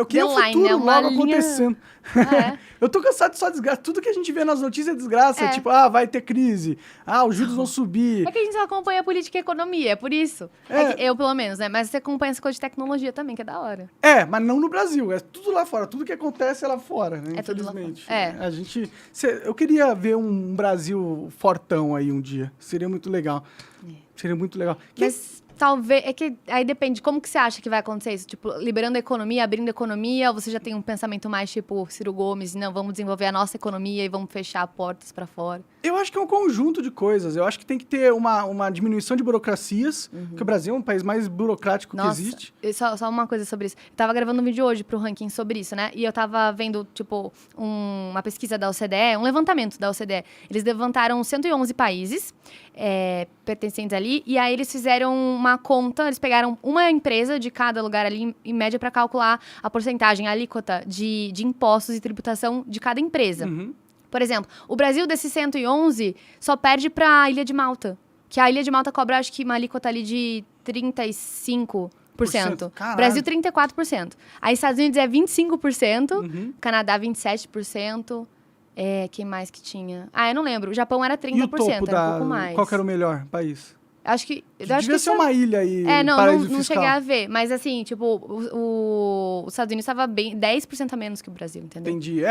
queria o The Line, futuro né? Uma logo linha- acontecendo. Ah, é? Eu tô cansado de só desgraça. Tudo que a gente vê nas notícias é desgraça. É. Tipo, vai ter crise. Os juros vão subir. É que a gente só acompanha política e economia, é por isso. É. Que eu, pelo menos, né? Mas você acompanha essa coisa de tecnologia também, que é da hora. Mas não no Brasil. É tudo lá fora. Tudo que acontece é lá fora, né? É tudo lá Infelizmente. fora. É. Eu queria ver um Brasil fortão aí um dia. Seria muito legal. Seria muito legal. Mas talvez... É que aí depende. Como que você acha que vai acontecer isso? Tipo, liberando a economia, abrindo a economia? Ou você já tem um pensamento mais tipo Ciro Gomes? Não, vamos desenvolver a nossa economia e vamos fechar portas pra fora. Eu acho que é um conjunto de coisas. Eu acho que tem que ter uma diminuição de burocracias, porque o Brasil é um país mais burocrático que Nossa, existe. e só uma coisa sobre isso. Eu tava gravando um vídeo hoje pro ranking sobre isso, né? E eu tava vendo, tipo, uma pesquisa da OCDE, um levantamento da OCDE. Eles levantaram 111 países pertencentes ali, e aí eles fizeram uma conta, eles pegaram uma empresa de cada lugar ali, em média, para calcular a porcentagem, a alíquota de impostos e tributação de cada empresa. Uhum. Por exemplo, o Brasil, desses 111, só perde para a Ilha de Malta. Que a Ilha de Malta cobra, acho que, uma alíquota ali de 35%. Caralho. Brasil, 34%. Aí, Estados Unidos é 25%. Uhum. Canadá, 27%. Quem mais que tinha? Eu não lembro. O Japão era 30%, E o topo era um pouco mais. Qual que era o melhor país? Acho que Devia ser uma ilha aí, não paraíso fiscal. cheguei a ver. Mas assim, tipo, os Estados Unidos estava bem 10% a menos que o Brasil, entendeu? Entendi,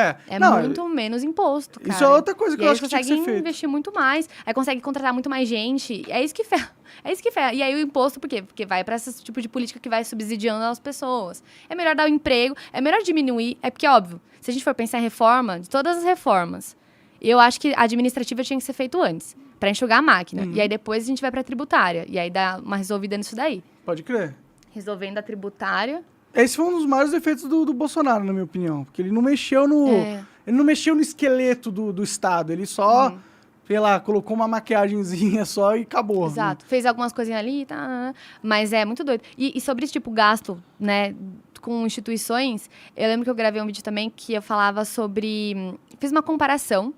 Muito menos imposto, cara. Isso é outra coisa que e eu aí acho que tinha que ser consegue feito. investir muito mais. Aí consegue contratar muito mais gente. É isso que ferra. É isso que ferra. E aí o imposto, por quê? Porque vai para esse tipo de política que vai subsidiando as pessoas. É melhor dar o emprego, é melhor diminuir. É porque, óbvio, se a gente for pensar em reforma, de todas as reformas, eu acho que a administrativa tinha que ser feito antes, para enxugar a máquina. E aí depois a gente vai para tributária. E aí dá uma resolvida nisso daí. Pode crer. Resolvendo a tributária. Esse foi um dos maiores defeitos do Bolsonaro, na minha opinião. Porque ele não mexeu no... Ele não mexeu no esqueleto do Estado. Ele só, sei lá, colocou uma maquiagemzinha só e acabou. Exato. Fez algumas coisinhas ali, tá? Mas é muito doido. E sobre esse tipo gasto, né, com instituições, eu lembro que eu gravei um vídeo também que eu falava sobre... Fiz uma comparação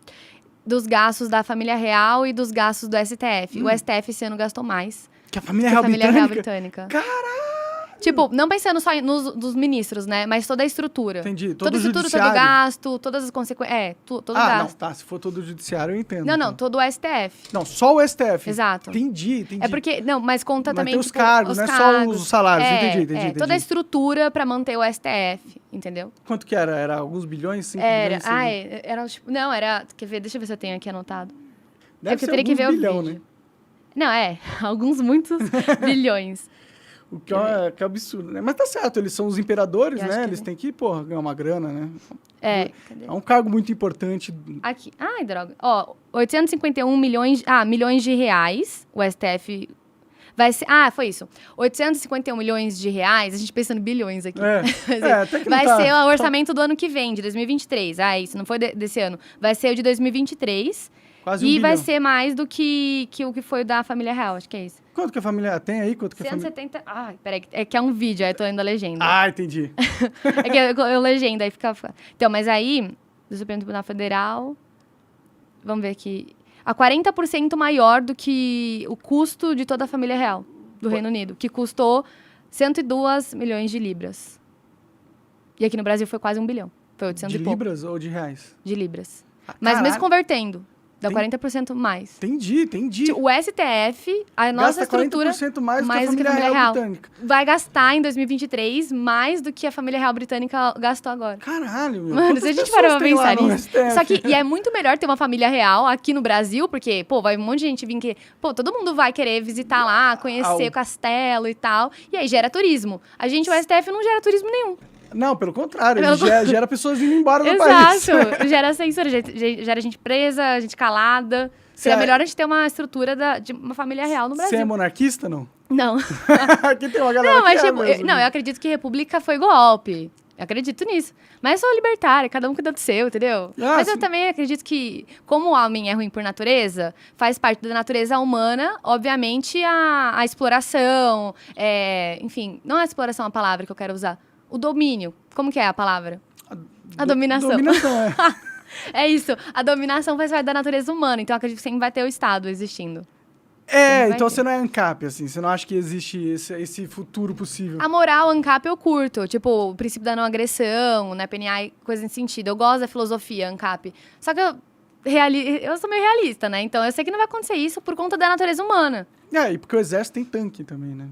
dos gastos da família real e dos gastos do STF. O STF esse ano gastou mais Que a família que real a família britânica? real britânica. Caralho! Tipo, não pensando só dos ministros, né? Mas toda a estrutura. Entendi. Todo Toda a o estrutura, todo judiciário. o gasto, todas as consequências. todo o Não, gasto. tá. Se for todo o judiciário, eu entendo. Não, então. todo o STF. Não, só o STF. Exato. Entendi. É porque, não, mas conta Mas também, tem os tipo, cargos, não é só os salários. Entendi. Toda a estrutura pra manter o STF, entendeu? Quanto que era? Era alguns bilhões? 5 bilhões? Era tipo, não, quer ver, deixa eu ver se eu tenho aqui anotado. Deve porque ser eu teria que ver alguns o bilhão, vídeo. né? Não, muitos bilhões. O que é absurdo, né? Mas tá certo, eles são os imperadores, Eu acho né? que Eles é. têm que, porra, ganhar uma grana, né? Cadê? É um cargo muito importante. Aqui. Ai, droga. Ó, 851 milhões de reais. O STF vai ser... foi isso. 851 milhões de reais. A gente pensando em bilhões aqui. Até que não vai tá. ser o orçamento do ano que vem, de 2023. Isso não foi desse ano. Vai ser o de 2023. Quase um E vai bilhão. ser mais do que o que foi o da família real. Acho que é isso. Quanto que a família tem aí? Quanto que a família... 170... peraí. É que é um vídeo, aí eu tô lendo a legenda. Entendi. É que eu legenda, aí fica... Então, mas aí, do Supremo Tribunal Federal, vamos ver aqui, a 40% maior do que o custo de toda a família real do Reino Unido, que custou 102 milhões de libras. E aqui no Brasil foi quase 1 bilhão. Foi 800 De e pouco. libras ou de reais? De libras. Mas Caralho. mesmo convertendo, dá 40% mais. Entendi. O STF, a nossa Gasta estrutura... 40% mais do mais que a família real britânica. vai gastar em 2023 mais do que a família real britânica gastou agora. Caralho, meu. Mano, Quantas se a gente pessoas parar pra tem lá pensar no nisso. STF? Só que, e é muito melhor ter uma família real aqui no Brasil, porque, vai um monte de gente vir que, todo mundo vai querer visitar lá, conhecer o castelo e tal. E aí gera turismo. O STF não gera turismo nenhum. Não, pelo contrário, ele gera pessoas indo embora do país. Exato. Gera censura, gera gente presa, gente calada. Seria melhor a gente ter uma estrutura de uma família real no Brasil. Você é monarquista, não? Não. Aqui tem uma galera Não, mas que tipo, mesmo. eu acredito que república foi golpe. Eu acredito nisso. Mas eu sou libertária, cada um cuida do seu, entendeu? Mas eu sim. também acredito que, como o homem é ruim por natureza, faz parte da natureza humana, obviamente, a exploração, enfim, não é exploração a palavra que eu quero usar. O domínio. Como que é a palavra? A dominação. Dominação, É isso. A dominação faz parte da natureza humana. Então, eu acredito que sempre vai ter o Estado existindo. Então você não é ANCAP, assim. Você não acha que existe esse futuro possível. A moral ANCAP eu curto. Tipo, o princípio da não agressão, né? PNA e coisa nesse sentido. Eu gosto da filosofia ANCAP. Só que eu sou meio realista, né? Então, eu sei que não vai acontecer isso por conta da natureza humana. E porque o exército tem tanque também, né?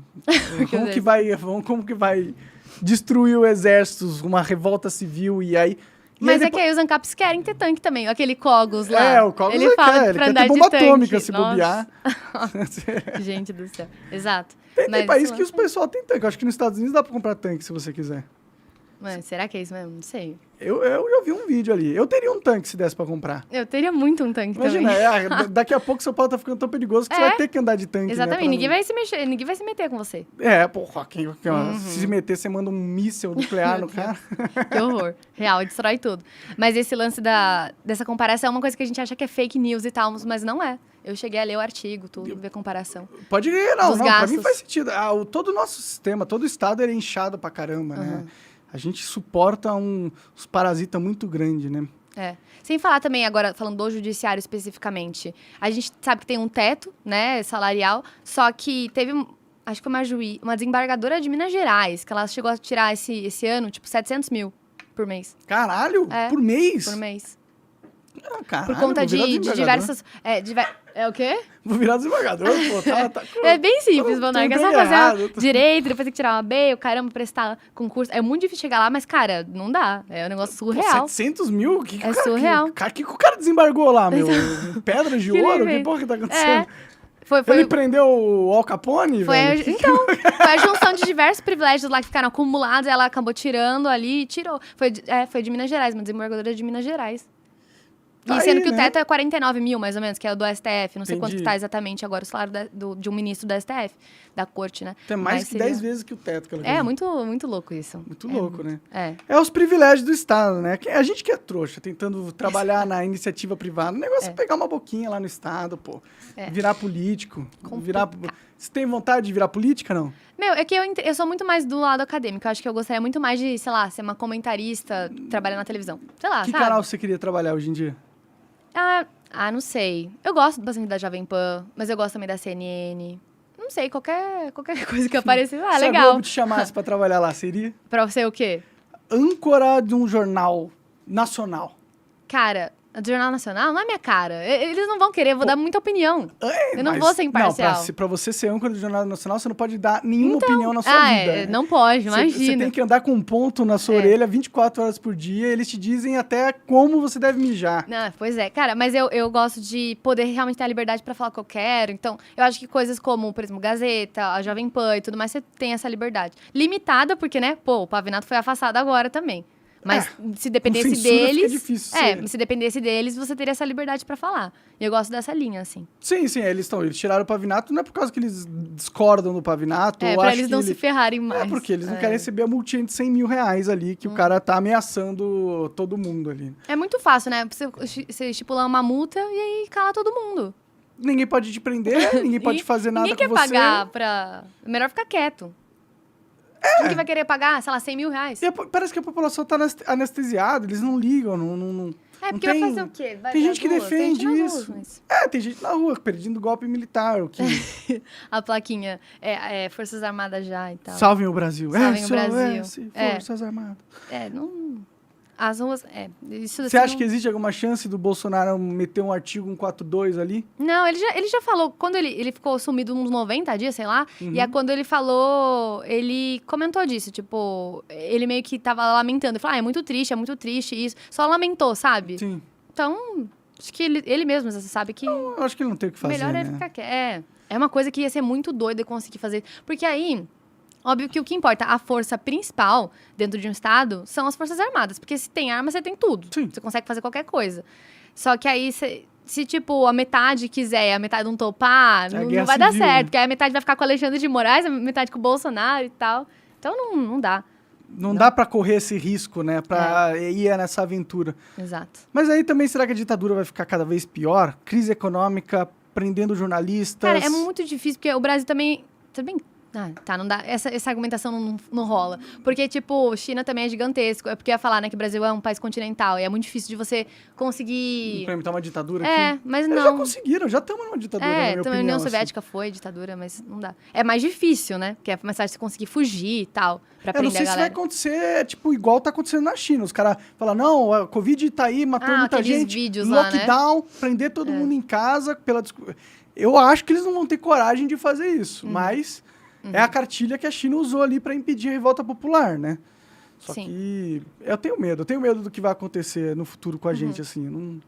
Como que vai destruir o exército, uma revolta civil e aí... Mas é que aí os ANCAPs querem ter tanque também. Aquele Cogos lá. O Cogos ele fala ele pra quer andar ter bomba de tanque. atômica se Nossa. bobear. Gente do céu. Exato. Tem país que os pessoal tem tanque. Eu acho que nos Estados Unidos dá pra comprar tanque se você quiser. Mas será que é isso mesmo? Não sei. Eu já vi um vídeo ali. Eu teria um tanque se desse pra comprar. Eu teria muito um tanque Imagina, também. daqui a pouco São Paulo tá ficando tão perigoso que você vai ter que andar de tanque. Exatamente. Né, Ninguém vai se mexer, ninguém vai se meter com você. Porra, se se meter, você manda um míssil nuclear no cara. Que horror. Real, destrói tudo. Mas esse lance dessa comparação é uma coisa que a gente acha que é fake news e tal, mas não é. Eu cheguei a ler o artigo, tudo, ver comparação. Pode ir, não. Dos Pra gastos. mim faz sentido. Todo o nosso sistema, todo o Estado, ele é inchado pra caramba, né? A gente suporta uns parasitas muito grandes, né? Sem falar também, agora, falando do judiciário especificamente, a gente sabe que tem um teto, né, salarial, só que teve, acho que foi uma desembargadora de Minas Gerais, que ela chegou a tirar esse ano, tipo, 700 mil por mês. Caralho? Por mês? Por mês. Caralho, Por conta vou virar de desembargador. diversas... É o quê? Vou virar desembargador, pô. Tá É bem simples, tô Monarca. É só bem fazer errado. direito, depois tem que tirar uma B, o caramba, prestar concurso. É muito difícil chegar lá, mas, cara, não dá. É um negócio Pô, surreal. 700 mil? Que É surreal. Que o cara desembargou lá, meu? Pedras de Que ouro? ele Que fez. porra que tá acontecendo? É. Foi, Ele prendeu o Al Capone, Foi velho? foi a junção de diversos privilégios lá que ficaram acumulados, ela acabou tirando ali e tirou. Foi de Minas Gerais, uma desembargadora de Minas Gerais. Tá E sendo aí, que o né? teto é 49 mil, mais ou menos, que é o do STF. Não sei quanto Entendi. que tá exatamente agora o salário de um ministro da STF, da corte, né? Tem mais Mas que 10 vezes que o teto que ela É, ganhou. muito louco isso. Muito louco, né? É. É os privilégios do Estado, né? A gente que é trouxa, tentando trabalhar na iniciativa privada. O negócio é pegar uma boquinha lá no Estado, pô. É. Virar político. Você tem vontade de virar política, não? Meu, é que eu sou muito mais do lado acadêmico. Eu acho que eu gostaria muito mais de, sei lá, ser uma comentarista, trabalhar na televisão. Sei lá, Que sabe? canal você queria trabalhar hoje em dia? Não sei. Eu gosto bastante da Jovem Pan, mas eu gosto também da CNN. Não sei, qualquer coisa que aparecer. Se a Legal. Globo te chamasse pra trabalhar lá, seria? Pra você o quê? Âncora de um jornal nacional. Cara, o Jornal Nacional não é minha cara. Eles não vão querer, eu vou dar muita opinião. Eu não Mas- vou ser imparcial. Não, pra você ser âncora do Jornal Nacional, você não pode dar nenhuma opinião na sua vida. Não pode, Você imagina. tem que andar com um ponto na sua orelha 24 horas por dia. Eles te dizem até como você deve mijar. Não, pois é, cara, mas eu gosto de poder realmente ter a liberdade pra falar o que eu quero. Então, eu acho que coisas como, por exemplo, Gazeta, a Jovem Pan e tudo mais, você tem essa liberdade. Limitada, porque, né, pô, o Pavinato foi afastado agora também. Mas se dependesse com censura fica deles. difícil ser. Se dependesse deles, você teria essa liberdade pra falar. E eu gosto dessa linha, assim. Sim, eles tiraram o Pavinato, não é por causa que eles discordam do Pavinato. ou Pra acham eles que não se ferrarem mais. É porque eles não querem receber a multinha de 100 mil reais ali, que o cara tá ameaçando todo mundo ali. É muito fácil, né? Você estipular uma multa e aí cala todo mundo. Ninguém pode te prender, ninguém pode fazer nada Ninguém com quer você. pagar pra... É melhor ficar quieto. Quem que vai querer pagar, sei lá, 100 mil reais? Parece que a população tá anestesiada, eles não ligam, não Porque tem- vai fazer o quê? Vai tem nas gente que ruas? defende Tem gente nas isso. ruas, mas- Tem gente na rua pedindo golpe militar, o que A plaquinha, Forças Armadas já e tal. salvem o Brasil. Salvem o SOS, Brasil. Forças Armadas. Não... As ruas... Isso Você assim, acha que existe alguma chance do Bolsonaro meter um artigo 142 ali? Não, ele já falou, quando ele ficou sumido uns 90 dias, sei lá, Uhum. e é quando ele falou, ele comentou disso, tipo, ele meio que tava lamentando, ele falou, é muito triste isso, só lamentou, sabe? Sim. Então, acho que ele mesmo sabe que Eu acho que ele não tem o que fazer, melhor né? é ficar quieto. É uma coisa que ia ser muito doida eu conseguir fazer, porque aí... Óbvio que o que importa, a força principal dentro de um estado são as Forças Armadas. Porque se tem arma, você tem tudo. Sim. Você consegue fazer qualquer coisa. Só que aí, se tipo, a metade quiser e a metade não topar, É a não guerra vai dar civil, certo. né? Porque aí a metade vai ficar com o Alexandre de Moraes, a metade com o Bolsonaro e tal. Então, não dá. Não dá pra correr esse risco, né? Pra ir nessa aventura. Exato. Mas aí também, será que a ditadura vai ficar cada vez pior? Crise econômica, prendendo jornalistas. Cara, é muito difícil, porque o Brasil também não dá. Essa argumentação não rola. Porque, tipo, China também é gigantesco. É porque eu ia falar, né, que o Brasil é um país continental. E é muito difícil de você conseguir... Implementar uma ditadura aqui. Mas Eles não. já conseguiram, já estamos numa ditadura, na minha Também opinião. a União assim. Soviética foi ditadura, mas não dá. É mais difícil, né? Porque é mais fácil você conseguir fugir e tal, pra Eu não prender sei a se vai galera. acontecer, tipo, igual tá acontecendo na China. Os caras falam, não, a Covid tá aí, matou muita aqueles gente. vídeos lá, né? Lockdown, prender todo mundo em casa. Eu acho que eles não vão ter coragem de fazer isso, mas é a cartilha que a China usou ali pra impedir a revolta popular, né? Só Sim. que eu tenho medo do que vai acontecer no futuro com a gente, assim.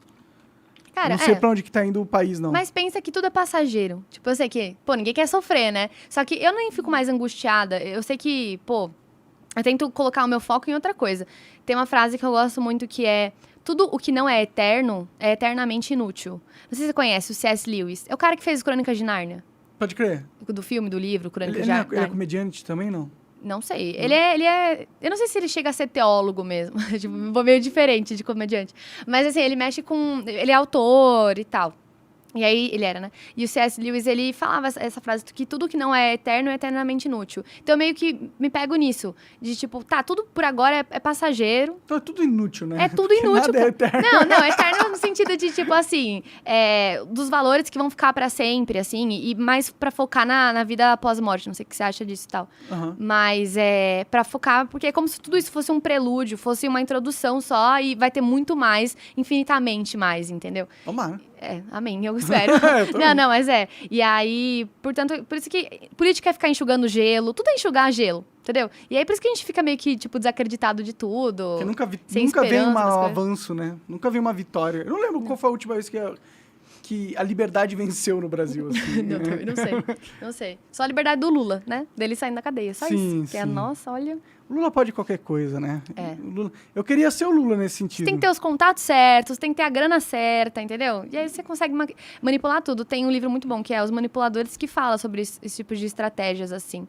Cara, Não sei pra onde que tá indo o país, não. Mas pensa que tudo é passageiro. Tipo, eu sei que, ninguém quer sofrer, né? Só que eu nem fico mais angustiada. Eu sei que, eu tento colocar o meu foco em outra coisa. Tem uma frase que eu gosto muito que é: tudo o que não é eterno é eternamente inútil. Não sei se você conhece o C.S. Lewis. É o cara que fez Crônicas de Nárnia. Pode crer. Do filme, do livro, Crônicas Ele de é Nárnia. comediante também, não? Não sei. Ele é... Eu não sei se ele chega a ser teólogo mesmo. Tipo, meio diferente de comediante. Mas, assim, ele mexe com... Ele é autor e tal. E aí, ele era, né? E o C.S. Lewis, ele falava essa frase, que tudo que não é eterno é eternamente inútil. Então, eu meio que me pego nisso. De, tipo, tá, tudo por agora é passageiro. Então é tudo inútil, né? É tudo Porque inútil. nada é eterno. Não, eterno no sentido de, tipo, assim, dos valores que vão ficar pra sempre, assim, e mais pra focar na vida pós-morte. Não sei o que você acha disso e tal. Uhum. Mas pra focar, porque é como se tudo isso fosse um prelúdio, fosse uma introdução só, e vai ter muito mais, infinitamente mais, entendeu? Tomara. Amém, eu espero. Também. Não, mas E aí, portanto, por isso que política é ficar enxugando gelo, tudo é enxugar gelo, entendeu? E aí, por isso que a gente fica meio que, tipo, desacreditado de tudo. Porque nunca sem vem esperança, um essas coisas. avanço, né? Nunca vem uma vitória. Eu não lembro qual foi a última vez que a liberdade venceu no Brasil, assim. Não, também não sei. Só a liberdade do Lula, né? Dele saindo da cadeia, só Sim, isso. Que é, sim. nossa, olha... O Lula pode qualquer coisa, né? É. Eu queria ser o Lula nesse sentido. Tem que ter os contatos certos, tem que ter a grana certa, entendeu? E aí você consegue manipular tudo. Tem um livro muito bom, que é Os Manipuladores, que fala sobre esse tipo de estratégias, assim.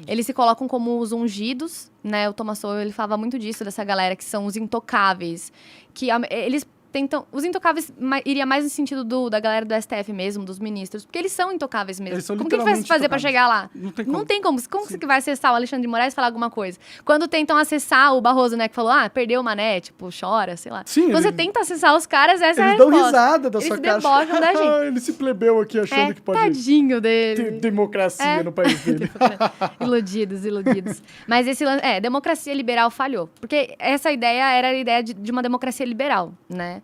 Eles se colocam como os ungidos, né? O Thomas Sowell, ele falava muito disso, dessa galera que são os intocáveis. Que eles tentam... Os intocáveis iria mais no sentido da galera do STF mesmo, dos ministros. Porque eles são intocáveis mesmo. Eles são Como que a gente vai literalmente fazer pra intocáveis. chegar lá? Não tem como. Não tem como. Como você vai acessar o Alexandre de Moraes e falar alguma coisa? Quando tentam acessar o Barroso, né? Que falou, perdeu o Mané, tipo, chora, sei lá. Sim, Quando você tenta acessar os caras, essa é a Eles dão resposta. risada da sua cara. Eles debocham da gente. Ele se plebeu aqui achando que pode Tadinho ter dele. democracia no país dele. Iludidos. Mas esse lance, democracia liberal falhou. Porque essa ideia era a ideia de uma democracia liberal, né?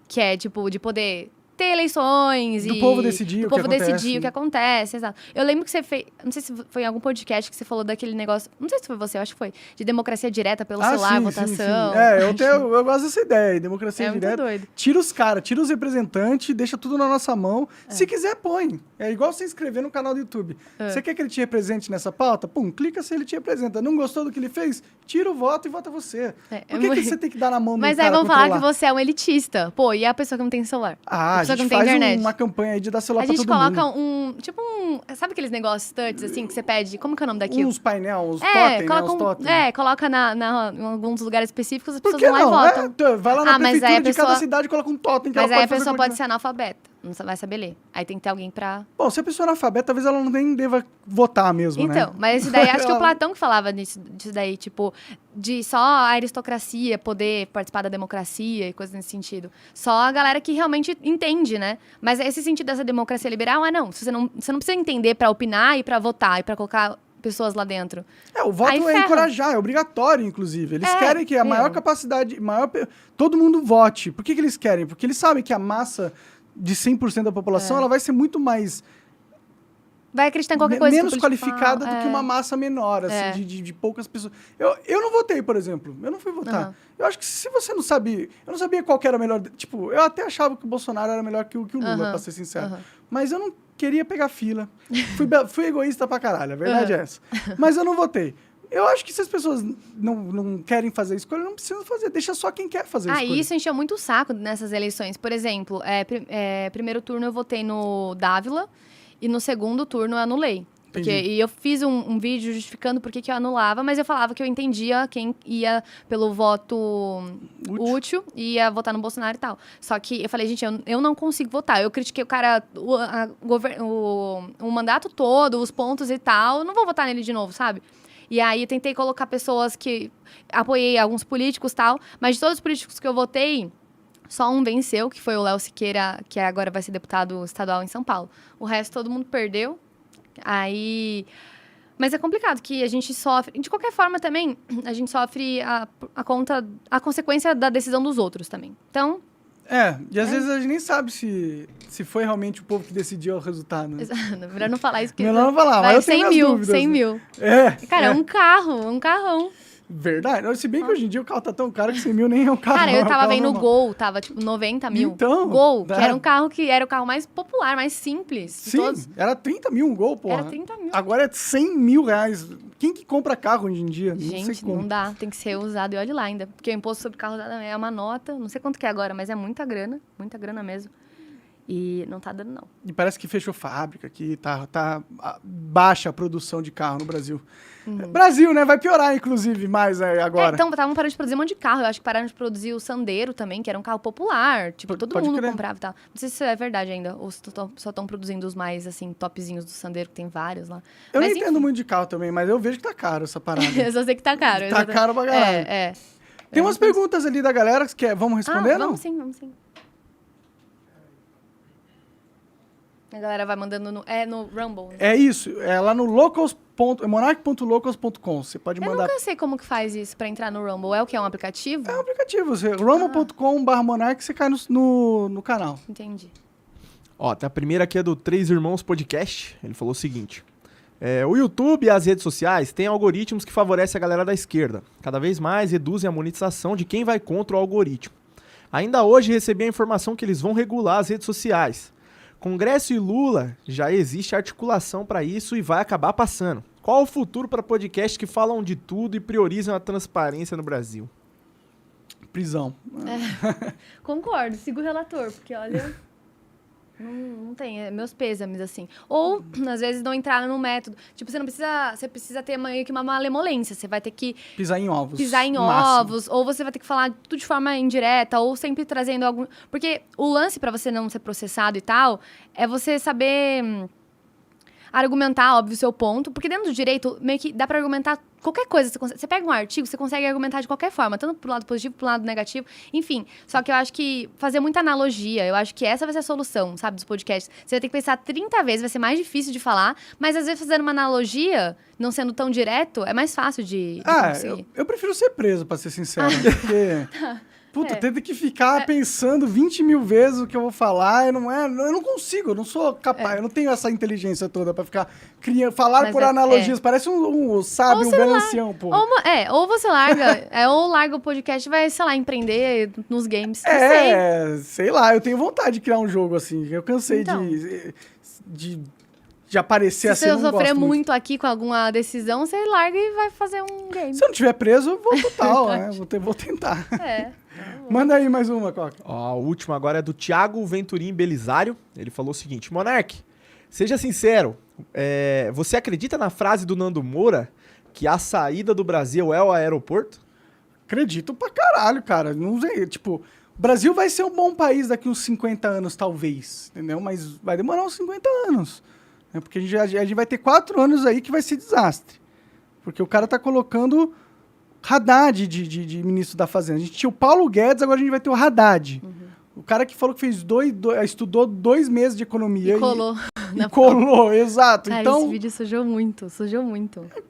Que é, tipo, de poder ter eleições Do povo decidir do o que povo decidir acontece. o que acontece, exato. Eu lembro que você fez, não sei se foi em algum podcast que você falou daquele negócio, não sei se foi você, eu acho que foi, de democracia direta pelo celular, sim, votação. sim, sim. Eu gosto dessa ideia, democracia É muito direta. doido. Tira os caras, tira os representantes, deixa tudo na nossa mão. Se quiser, põe. É igual você inscrever no canal do YouTube. Você quer que ele te represente nessa pauta? Pum, clica se ele te representa. Não gostou do que ele fez? Tira o voto e vota você. Por que você tem que dar na mão do Mas cara aí vão falar que controlar? você é um elitista. Pô, e a pessoa que não tem celular? Ah, a pessoa que gente não tem faz internet. uma campanha aí de dar celular A pra gente todo coloca mundo. sabe aqueles negócios touch, assim, que você pede? Como que é o nome daquilo? Uns painel, uns totem, né? Uns totem. Coloca em alguns lugares específicos, as Por pessoas que vão lá não? e votam. Vai lá na mas prefeitura aí a de cada pessoa- cidade e coloca um totem que Mas ela aí a pode fazer pessoa qualquer pode ser analfabeta, não vai saber ler. Aí tem que ter alguém pra... Bom, se a pessoa é analfabeta, talvez ela nem deva votar mesmo, né? Então, mas esse daí, acho que o Ela- Platão que falava disso daí, tipo, de só a aristocracia poder participar da democracia e coisas nesse sentido. Só a galera que realmente entende, né? Mas esse sentido dessa democracia liberal, não. Você não precisa entender pra opinar e pra votar e pra colocar pessoas lá dentro. O voto Aí é ferra. encorajar, é obrigatório, inclusive. Eles querem que a maior meu. capacidade, todo mundo vote. Por que eles querem? Porque eles sabem que a massa de 100% da população, ela vai ser muito mais... Vai acreditar em qualquer coisa menos que o político qualificada fala. do que uma massa menor, assim, de poucas pessoas. Eu não votei, por exemplo. Eu não fui votar. Aham. Eu acho que se você não sabe... Eu não sabia qual que era o melhor... Tipo, eu até achava que o Bolsonaro era melhor que o Lula, Aham. pra ser sincero. Aham. Mas eu não queria pegar fila. Fui egoísta pra caralho, a verdade é essa. Mas eu não votei. Eu acho que se as pessoas não querem fazer a escolha, não precisam fazer. Deixa só quem quer fazer a escolha. Isso encheu muito o saco nessas eleições. Por exemplo, primeiro turno eu votei no Dávila e no segundo turno eu anulei. E eu fiz um vídeo justificando por que eu anulava, mas eu falava que eu entendia quem ia pelo voto útil e ia votar no Bolsonaro e tal. Só que eu falei, gente, eu não consigo votar. Eu critiquei o cara o mandato todo, os pontos e tal. Eu não vou votar nele de novo, sabe? E aí eu tentei colocar pessoas que... Apoiei alguns políticos e tal, mas de todos os políticos que eu votei... Só um venceu, que foi o Léo Siqueira, que agora vai ser deputado estadual em São Paulo. O resto, todo mundo perdeu. Mas é complicado, que a gente sofre... De qualquer forma, também, a gente sofre a consequência da decisão dos outros também. Então... E às vezes a gente nem sabe se foi realmente o povo que decidiu o resultado. Né? Melhor não falar isso. Melhor não falar, mas eu tenho 100 minhas mil, dúvidas, 100 né? mil. Cara, um carrão. Verdade. Se bem que hoje em dia o carro tá tão caro que 100 mil nem é um carro. Cara, não, eu tava vendo o normal. Gol, tava tipo 90 mil. Então, Gol, que era um carro que era o carro mais popular, mais simples de Sim, todos. era 30 mil um Gol, porra. Era 30 mil. Agora é 100 mil reais. Quem que compra carro hoje em dia? Não sei Gente, como. não dá, tem que ser usado e olhe lá ainda. Porque o imposto sobre carro usado é uma nota, não sei quanto que é agora, mas é muita grana mesmo. E não tá dando, não. E parece que fechou fábrica, que tá baixa a produção de carro no Brasil. Brasil, né? Vai piorar, inclusive, mais agora. Então, estavam parando de produzir um monte de carro. Eu acho que pararam de produzir o Sandero também, que era um carro popular. Tipo, todo Pode mundo crer. comprava e tal. Não sei se isso é verdade ainda. Ou se só estão produzindo os mais, assim, topzinhos do Sandero, que tem vários lá. Eu Mas, não entendo muito de carro também, mas eu vejo que tá caro essa parada. Eu só sei que tá caro. Tá exatamente. caro pra caralho. É. Tem umas perguntas ali da galera que vamos responder, não? Vamos sim. A galera vai mandando no Rumble. Né? É isso, é lá no monarch.locals.com. Você pode Eu mandar. nunca sei como que faz isso pra entrar no Rumble. É o que? É um aplicativo? É um aplicativo, rumble.com/monarch, você cai no canal. Entendi. Ó, a primeira aqui é do Três Irmãos Podcast. Ele falou o seguinte: o YouTube e as redes sociais têm algoritmos que favorecem a galera da esquerda. Cada vez mais reduzem a monetização de quem vai contra o algoritmo. Ainda hoje recebi a informação que eles vão regular as redes sociais. Congresso e Lula, já existe articulação para isso e vai acabar passando. Qual o futuro para podcasts que falam de tudo e priorizam a transparência no Brasil? Prisão. Concordo, sigo o relator, porque olha... Não tem, meus pêsames, assim. Ou, às vezes, não entrar no método. Tipo, você precisa ter meio que uma malemolência. Você vai ter que Pisar em ovos. no ovos, ou você vai ter que falar tudo de forma indireta, ou sempre trazendo algum... Porque o lance pra você não ser processado e tal, é você saber argumentar, óbvio, o seu ponto, porque dentro do direito, meio que dá pra argumentar qualquer coisa. Você pega um artigo, você consegue argumentar de qualquer forma, tanto pro lado positivo, pro lado negativo, enfim. Só que eu acho que fazer muita analogia, eu acho que essa vai ser a solução, sabe, dos podcasts. Você vai ter que pensar 30 vezes, vai ser mais difícil de falar, mas às vezes fazendo uma analogia, não sendo tão direto, é mais fácil de conseguir. Eu prefiro ser preso, pra ser sincero, porque... Puta, tenta que ficar pensando 20 mil vezes o que eu vou falar, eu não consigo, eu não sou capaz, eu não tenho essa inteligência toda pra ficar falar Mas por analogias, parece sábio, um velancião, pô. Ou você larga, ou larga o podcast e vai, sei lá, empreender nos games. Sei lá, eu tenho vontade de criar um jogo assim, eu cansei Então. de aparecer assim, Se eu você não sofrer gosto muito aqui com alguma decisão, você larga e vai fazer um game. Se eu não tiver preso, eu vou total, né? Vou tentar. Manda aí mais uma, Coca. Ó, a última agora é do Thiago Venturim Belisário. Ele falou o seguinte: Monark, seja sincero, você acredita na frase do Nando Moura que a saída do Brasil é o aeroporto? Acredito pra caralho, cara. Não sei, tipo, o Brasil vai ser um bom país daqui uns 50 anos, talvez, entendeu? Mas vai demorar uns 50 anos. Né? Porque a gente vai ter 4 anos aí que vai ser desastre. Porque o cara tá colocando Haddad de ministro da Fazenda. A gente tinha o Paulo Guedes, agora a gente vai ter o Haddad. O cara que falou que fez estudou 2 meses de economia. E colou. Colou, exato. Cara, então, esse vídeo sujou muito.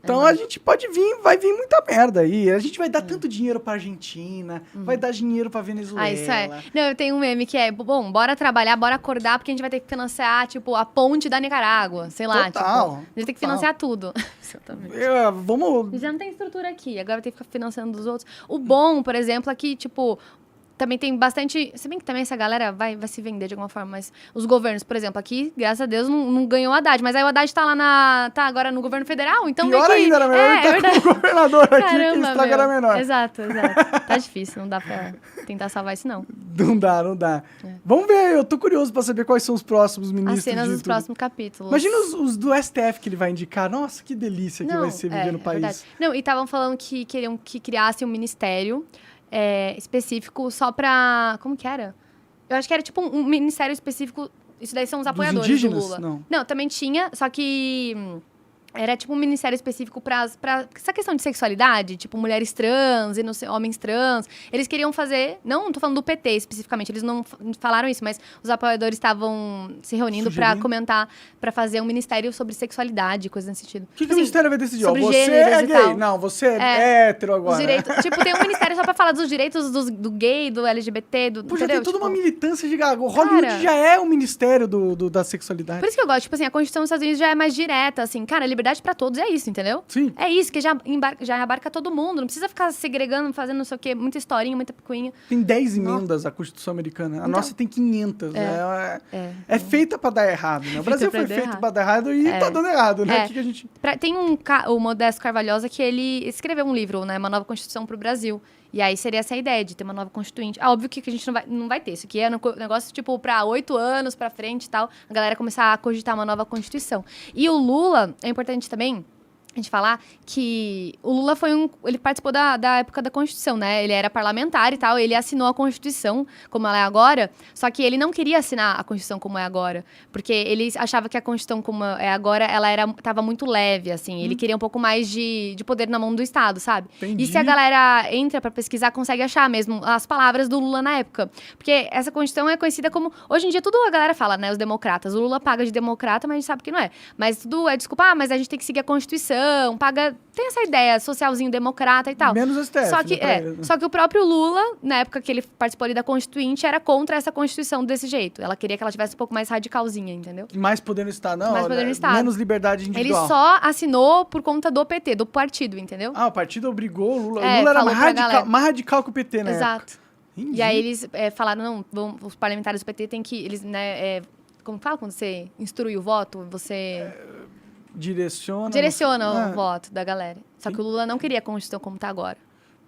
Então a gente vai vir muita merda aí. A gente vai dar tanto dinheiro pra Argentina, vai dar dinheiro pra Venezuela. Isso é. Não, eu tenho um meme que é, bom, bora trabalhar, bora acordar, porque a gente vai ter que financiar, tipo, a ponte da Nicarágua. Sei lá, Total, tipo, a gente tem que financiar tudo. Exatamente. Vamos... Já não tem estrutura aqui, agora vai ter que ficar financiando dos outros. O bom, por exemplo, aqui, tipo... Também tem bastante... Se bem que também essa galera vai se vender de alguma forma, mas os governos, por exemplo, aqui, graças a Deus, não ganhou o Haddad. Mas aí o Haddad tá lá tá agora no governo federal, então... Pior ainda, era melhor ele tá como governador aqui, que o estrago era menor. Exato. Tá difícil, não dá pra tentar salvar isso, não. Não dá. Vamos ver, eu tô curioso pra saber quais são os próximos ministros. As cenas dos próximos capítulos. Imagina os do STF que ele vai indicar. Nossa, que delícia que vai ser viver no país. Verdade. Não, e estavam falando que queriam que criasse um ministério específico só pra... Como que era? Eu acho que era tipo um ministério específico... Isso daí são os apoiadores indígenas? do Lula. Não, também tinha, só que... Era tipo um ministério específico pra essa questão de sexualidade, tipo mulheres trans e não sei, homens trans. Eles queriam fazer, não tô falando do PT especificamente, eles não falaram isso, mas os apoiadores estavam se reunindo pra comentar, pra fazer um ministério sobre sexualidade, coisa nesse sentido. O que o ministério vai decidir? Sobre Você gêneros é e gay? tal. Não, você é hétero agora. Os direitos, tipo, tem um ministério só pra falar dos direitos do gay, do LGBT, Pô, já entendeu? tem toda Tipo, uma militância de gago. O Hollywood já é o ministério da sexualidade. Por isso que eu gosto, tipo assim, a Constituição dos Estados Unidos já é mais direta, assim, cara, liberdade pra todos é isso, entendeu? Sim. É isso, que já abarca todo mundo, não precisa ficar segregando, fazendo não sei o quê, muita historinha, muita picuinha. Tem 10 emendas à Constituição americana. A Então, nossa tem 500, né? É feita pra dar errado, né? O Brasil foi feito pra dar errado e tá dando errado, né? O que a gente... Tem o Modesto Carvalhosa que ele escreveu um livro, né? Uma nova Constituição pro Brasil. E aí seria essa ideia de ter uma nova constituinte. Óbvio que a gente não vai ter. Isso aqui é um negócio, tipo, para 8 anos pra frente e tal, a galera começar a cogitar uma nova Constituição. E o Lula, é importante também a gente falar que o Lula ele participou da época da Constituição, né? Ele era parlamentar e tal, ele assinou a Constituição como ela é agora, só que ele não queria assinar a Constituição como é agora, porque ele achava que a Constituição como é agora, ela tava muito leve, assim, ele queria um pouco mais de poder na mão do Estado, sabe? Entendi. E se a galera entra pra pesquisar, consegue achar mesmo as palavras do Lula na época, porque essa Constituição é conhecida como, hoje em dia tudo a galera fala, né, os democratas, o Lula paga de democrata, mas a gente sabe que não é, mas tudo é desculpa, mas a gente tem que seguir a Constituição, tem essa ideia socialzinho democrata e tal. Menos o STF, só que, né, eles, né? só que o próprio Lula, na época que ele participou ali da Constituinte, era contra essa Constituição desse jeito. Ela queria que ela tivesse um pouco mais radicalzinha, entendeu? Mais poder no Estado, não. Mais poder no Estado. Menos liberdade individual. Ele só assinou por conta do PT, do partido, entendeu? Ah, o partido obrigou o Lula. É, o Lula era falou pra galera. mais radical que o PT, né? Exato. Entendi. E aí eles falaram, não, os parlamentares do PT têm que, eles, né, como fala quando você instrui o voto, você... Direciona o voto da galera. Só que o Lula não queria a Constituição como tá agora.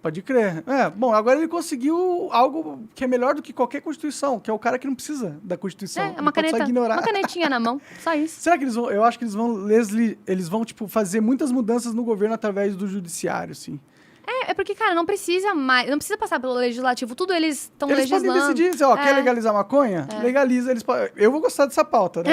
Pode crer. Bom, agora ele conseguiu algo que é melhor do que qualquer Constituição, que é o cara que não precisa da Constituição. É uma Ele pode só ignorar. uma canetinha na mão, só isso. Será que eles vão... Eu acho que eles vão tipo, fazer muitas mudanças no governo através do judiciário, assim. É porque, cara, não precisa mais, não precisa passar pelo legislativo, tudo eles estão legislando. Eles podem decidir, dizer, quer legalizar maconha? Legaliza, eu vou gostar dessa pauta, né?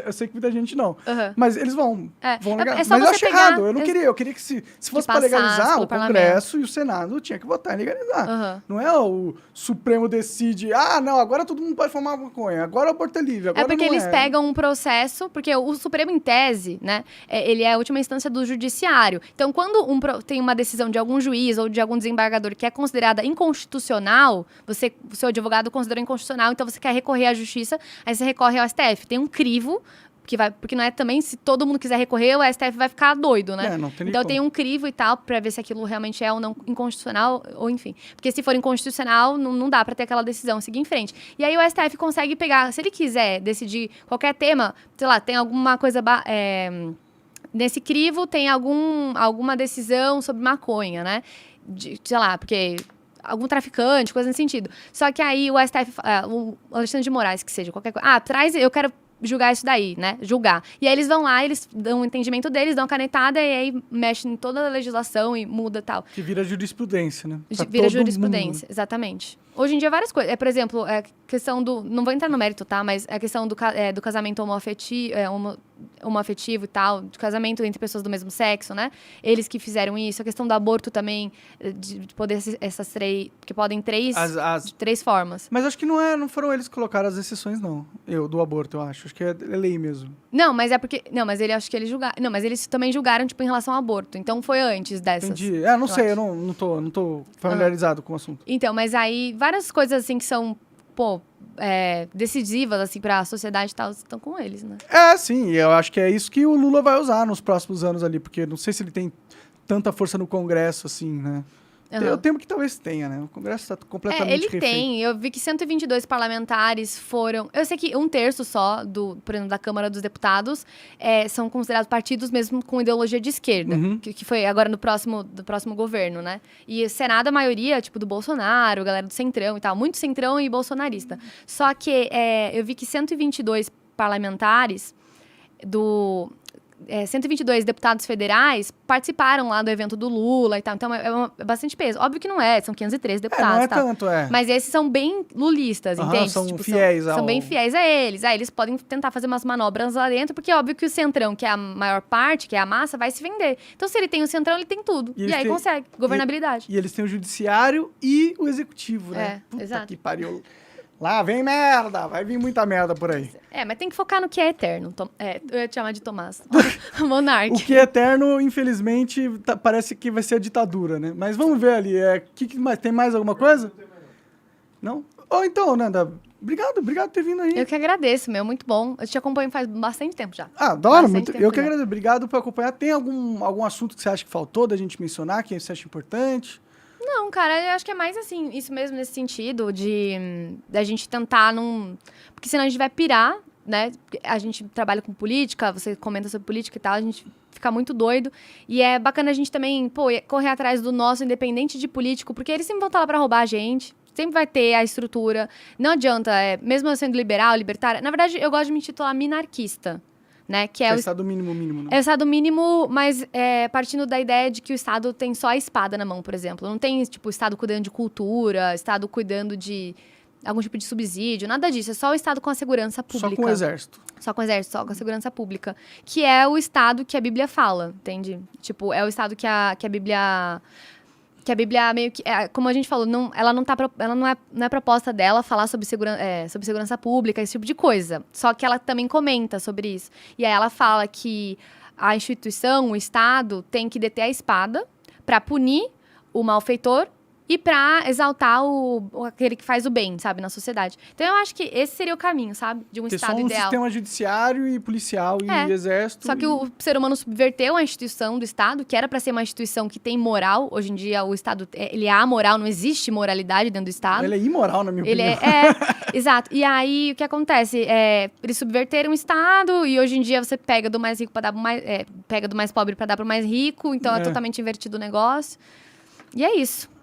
eu sei que muita gente não. Mas eles vão legalizar. É só Mas eu acho pegar, errado, eu queria que se fosse pra legalizar, o Congresso e o Senado tinha que votar em legalizar. Não é o Supremo decide, não, agora todo mundo pode fumar maconha, agora o aborto é livre, agora porque não eles pegam um processo, porque o Supremo, em tese, né, ele é a última instância do judiciário. Então, quando tem uma decisão de algum juiz ou de algum desembargador que é considerada inconstitucional, o seu advogado considerou inconstitucional, então você quer recorrer à justiça, aí você recorre ao STF. Tem um crivo, porque não é também, se todo mundo quiser recorrer, o STF vai ficar doido, né? Não tem então tem um crivo e tal, pra ver se aquilo realmente é ou não inconstitucional, ou enfim. Porque se for inconstitucional, não dá pra ter aquela decisão, seguir em frente. E aí o STF consegue pegar, se ele quiser decidir qualquer tema, sei lá, tem alguma coisa... Nesse crivo tem alguma decisão sobre maconha, né? Sei lá, porque algum traficante, coisa nesse sentido. Só que aí o STF, o Alexandre de Moraes, que seja, qualquer coisa. Eu quero julgar isso daí, né? Julgar. E aí eles vão lá, eles dão um entendimento deles, dão uma canetada e aí mexem em toda a legislação e muda e tal. Que vira jurisprudência, né? Vira jurisprudência, exatamente. Hoje em dia, várias coisas. Por exemplo, a questão do... Não vou entrar no mérito, tá? Mas a questão do casamento homoafetivo e tal, do casamento entre pessoas do mesmo sexo, né? Eles que fizeram isso. A questão do aborto também, de poder essas três... Que podem de três formas. Mas acho que não foram eles que colocaram as exceções, não. Do aborto, eu acho. Acho que é lei mesmo. Não, mas é porque... Não, mas acho que eles julgaram... Não, mas eles também julgaram, tipo, em relação ao aborto. Então, foi antes dessas. Entendi. Não sei, eu não tô familiarizado com o assunto. Então, mas aí... Várias coisas, assim, que são, decisivas, assim, pra sociedade e tal, estão com eles, né? Sim. Eu acho que é isso que o Lula vai usar nos próximos anos ali, porque não sei se ele tem tanta força no Congresso, assim, né? Eu temo que talvez tenha, né? O Congresso está completamente ele refém. tem. Eu vi que 122 parlamentares foram... Eu sei que 1/3 só, por exemplo, da Câmara dos Deputados, são considerados partidos mesmo com ideologia de esquerda, que foi agora do próximo governo, né? E o Senado, a maioria, tipo, do Bolsonaro, galera do Centrão e tal. Muito Centrão e bolsonarista. Só que eu vi que 122 parlamentares 122 deputados federais participaram lá do evento do Lula e tal. Então, é bastante peso. Óbvio que não são 513 deputados. Não é tal. tanto, Mas esses são bem lulistas, entende? São fiéis são bem fiéis a eles. Aí eles podem tentar fazer umas manobras lá dentro, porque é óbvio que o Centrão, que é a maior parte, que é a massa, vai se vender. Então, se ele tem o Centrão, ele tem tudo. E aí consegue. Governabilidade. E eles têm o judiciário e o executivo, né? Puta exato. Que pariu. Lá vem merda, vai vir muita merda por aí. Mas tem que focar no que é eterno. Eu ia te chamar de Tomás. Monark. O que é eterno, infelizmente, parece que vai ser a ditadura, né? Mas vamos ver ali. Tem mais alguma coisa? Não? Então, Nanda, obrigado por ter vindo aí. Eu que agradeço, muito bom. Eu te acompanho faz bastante tempo já. Adoro, eu que agradeço. Obrigado por acompanhar. Tem algum assunto que você acha que faltou da gente mencionar, que você acha importante? Não, cara, eu acho que é mais assim, isso mesmo nesse sentido, da gente tentar não... Porque senão a gente vai pirar, né? A gente trabalha com política, você comenta sobre política e tal, a gente ficar muito doido. E é bacana a gente também, correr atrás do nosso, independente de político, porque eles sempre vão estar lá pra roubar a gente. Sempre vai ter a estrutura. Não adianta, mesmo eu sendo liberal, libertária. Na verdade, eu gosto de me intitular minarquista. Né? Que é o Estado mínimo, né? É o Estado mínimo, mas partindo da ideia de que o Estado tem só a espada na mão, por exemplo. Não tem, tipo, o Estado cuidando de cultura, Estado cuidando de algum tipo de subsídio, nada disso. É só o Estado com a segurança pública. Só com o exército. Só com o exército, só com a segurança pública. Que é o Estado que a Bíblia fala, entende? Tipo, é o Estado que a Bíblia... Que a Bíblia meio que... como a gente falou, ela não é proposta dela falar sobre segurança pública, esse tipo de coisa. Só que ela também comenta sobre isso. E aí ela fala que a instituição, o Estado, tem que deter a espada para punir o malfeitor e para exaltar aquele que faz o bem, sabe, na sociedade. Então, eu acho que esse seria o caminho, sabe? De um Ter Estado só um ideal. sistema judiciário e policial e exército. Só que o ser humano subverteu a instituição do Estado, que era para ser uma instituição que tem moral. Hoje em dia, o Estado, ele é amoral, não existe moralidade dentro do Estado. Ele é imoral, na minha opinião. Exato. E aí, o que acontece? Eles subverteram o Estado e hoje em dia você pega do mais rico para dar pro mais... pega do mais pobre para dar pro mais rico, então é totalmente invertido o negócio. E é isso.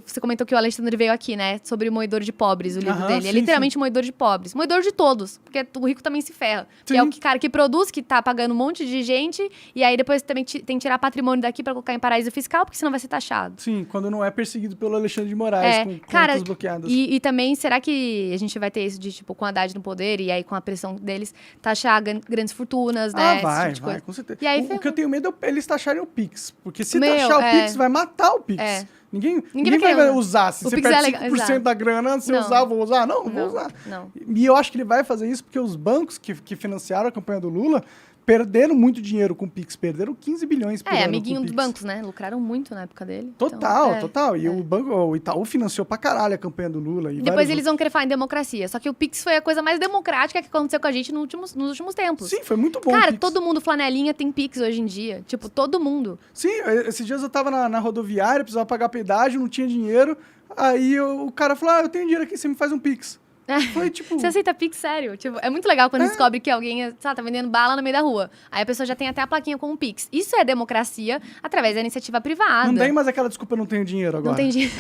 Você comentou que o Alexandre veio aqui, né? Sobre o Moedor de Pobres, o livro dele. É literalmente moedor de pobres. Moedor de todos, porque o rico também se ferra. Que é o cara que produz, que tá pagando um monte de gente, e aí depois também tem que tirar patrimônio daqui pra colocar em paraíso fiscal, porque senão vai ser taxado. Sim, quando não é perseguido pelo Alexandre de Moraes, com contas bloqueadas. E também, será que a gente vai ter isso de, tipo, com a Haddad no poder, e aí com a pressão deles, taxar grandes fortunas, né? Vai, tipo de coisa. com certeza. E aí, o que eu tenho medo é eles taxarem o Pix. Porque se Meu, taxar o Pix, vai matar o Pix. Ninguém vai usar. Se você perde 5% da grana, se usar, vou usar. Não vou usar. Não. E eu acho que ele vai fazer isso porque os bancos que financiaram a campanha do Lula perderam muito dinheiro com o Pix. Perderam 15 bilhões por ano amiguinho com o dos Pix. bancos, né? Lucraram muito na época dele. Total. E o Itaú financiou pra caralho a campanha do Lula. E depois eles vão querer falar em democracia. Só que o Pix foi a coisa mais democrática que aconteceu com a gente nos últimos tempos. Sim, foi muito bom. Cara, o Pix. todo mundo flanelinha tem Pix hoje em dia. Tipo, todo mundo. Sim, esses dias eu tava na rodoviária, precisava pagar pedágio, não tinha dinheiro. Aí o cara falou, eu tenho dinheiro aqui, você me faz um Pix. Foi tipo... Você aceita Pix, sério? Tipo, é muito legal quando descobre que alguém, tá vendendo bala no meio da rua. Aí a pessoa já tem até a plaquinha com um Pix. Isso é democracia através da iniciativa privada. Não tem mais aquela desculpa, eu não tenho dinheiro agora. Não tem dinheiro,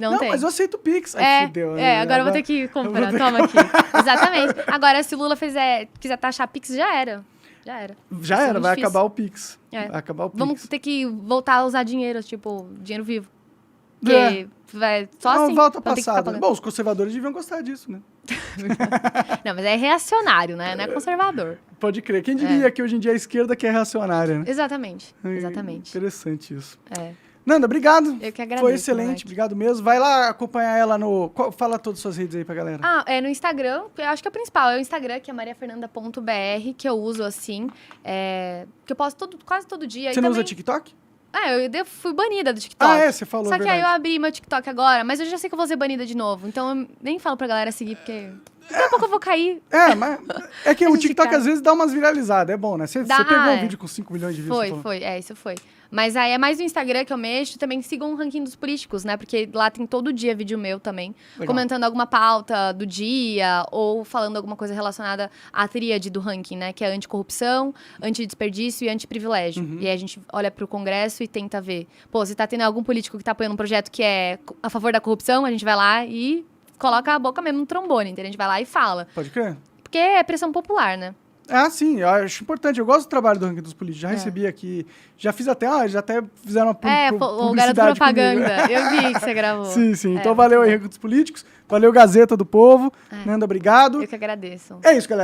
não. Não tem. Mas eu aceito Pix. Ai, fudeu. Agora eu vou ter que comprar. Toma aqui. Exatamente. Agora, se o Lula quiser taxar Pix, já era. Já era, vai acabar o Pix. Vai acabar o Pix. Vamos ter que voltar a usar dinheiro, tipo, dinheiro vivo. Porque vai só assim. Volta ao passado. Bom, os conservadores deviam gostar disso, né? Não, mas é reacionário, né? Não é conservador. Pode crer. Quem diria que hoje em dia a esquerda que é reacionária, né? Exatamente. Interessante isso. Nanda, obrigado. Eu que agradeço. Foi excelente, obrigado mesmo. Vai lá acompanhar ela no... Fala todas as suas redes aí pra galera. No Instagram, eu acho que é o principal. É o Instagram, que é mariafernanda.br, que eu uso assim. Que eu posto quase todo dia. Você não usa TikTok? Eu fui banida do TikTok. Você falou, Só que aí eu abri meu TikTok agora, mas eu já sei que eu vou ser banida de novo. Então eu nem falo pra galera seguir, porque daqui a pouco eu vou cair. Mas é que o TikTok às vezes dá umas viralizadas, é bom, né? Você pegou um vídeo com 5 milhões de views. Isso foi. Mas aí é mais no Instagram que eu mexo. Também sigam o ranking dos políticos, né? Porque lá tem todo dia vídeo meu também. Legal. Comentando alguma pauta do dia ou falando alguma coisa relacionada à tríade do ranking, né? Que é anticorrupção, antidesperdício e antiprivilégio. E aí a gente olha pro Congresso e tenta ver. Se tá tendo algum político que tá apoiando um projeto que é a favor da corrupção, a gente vai lá e coloca a boca mesmo no trombone, entendeu? A gente vai lá e fala. Pode crer. Porque é pressão popular, né? Sim, eu acho importante. Eu gosto do trabalho do ranking dos políticos. Já recebi aqui. Já fiz até. Já até fizeram uma publicidade. O garoto propaganda. Eu vi que você gravou. Sim. Então valeu aí, ranking dos políticos. Valeu, Gazeta do Povo. Nanda, obrigado. Eu que agradeço. É isso, galera.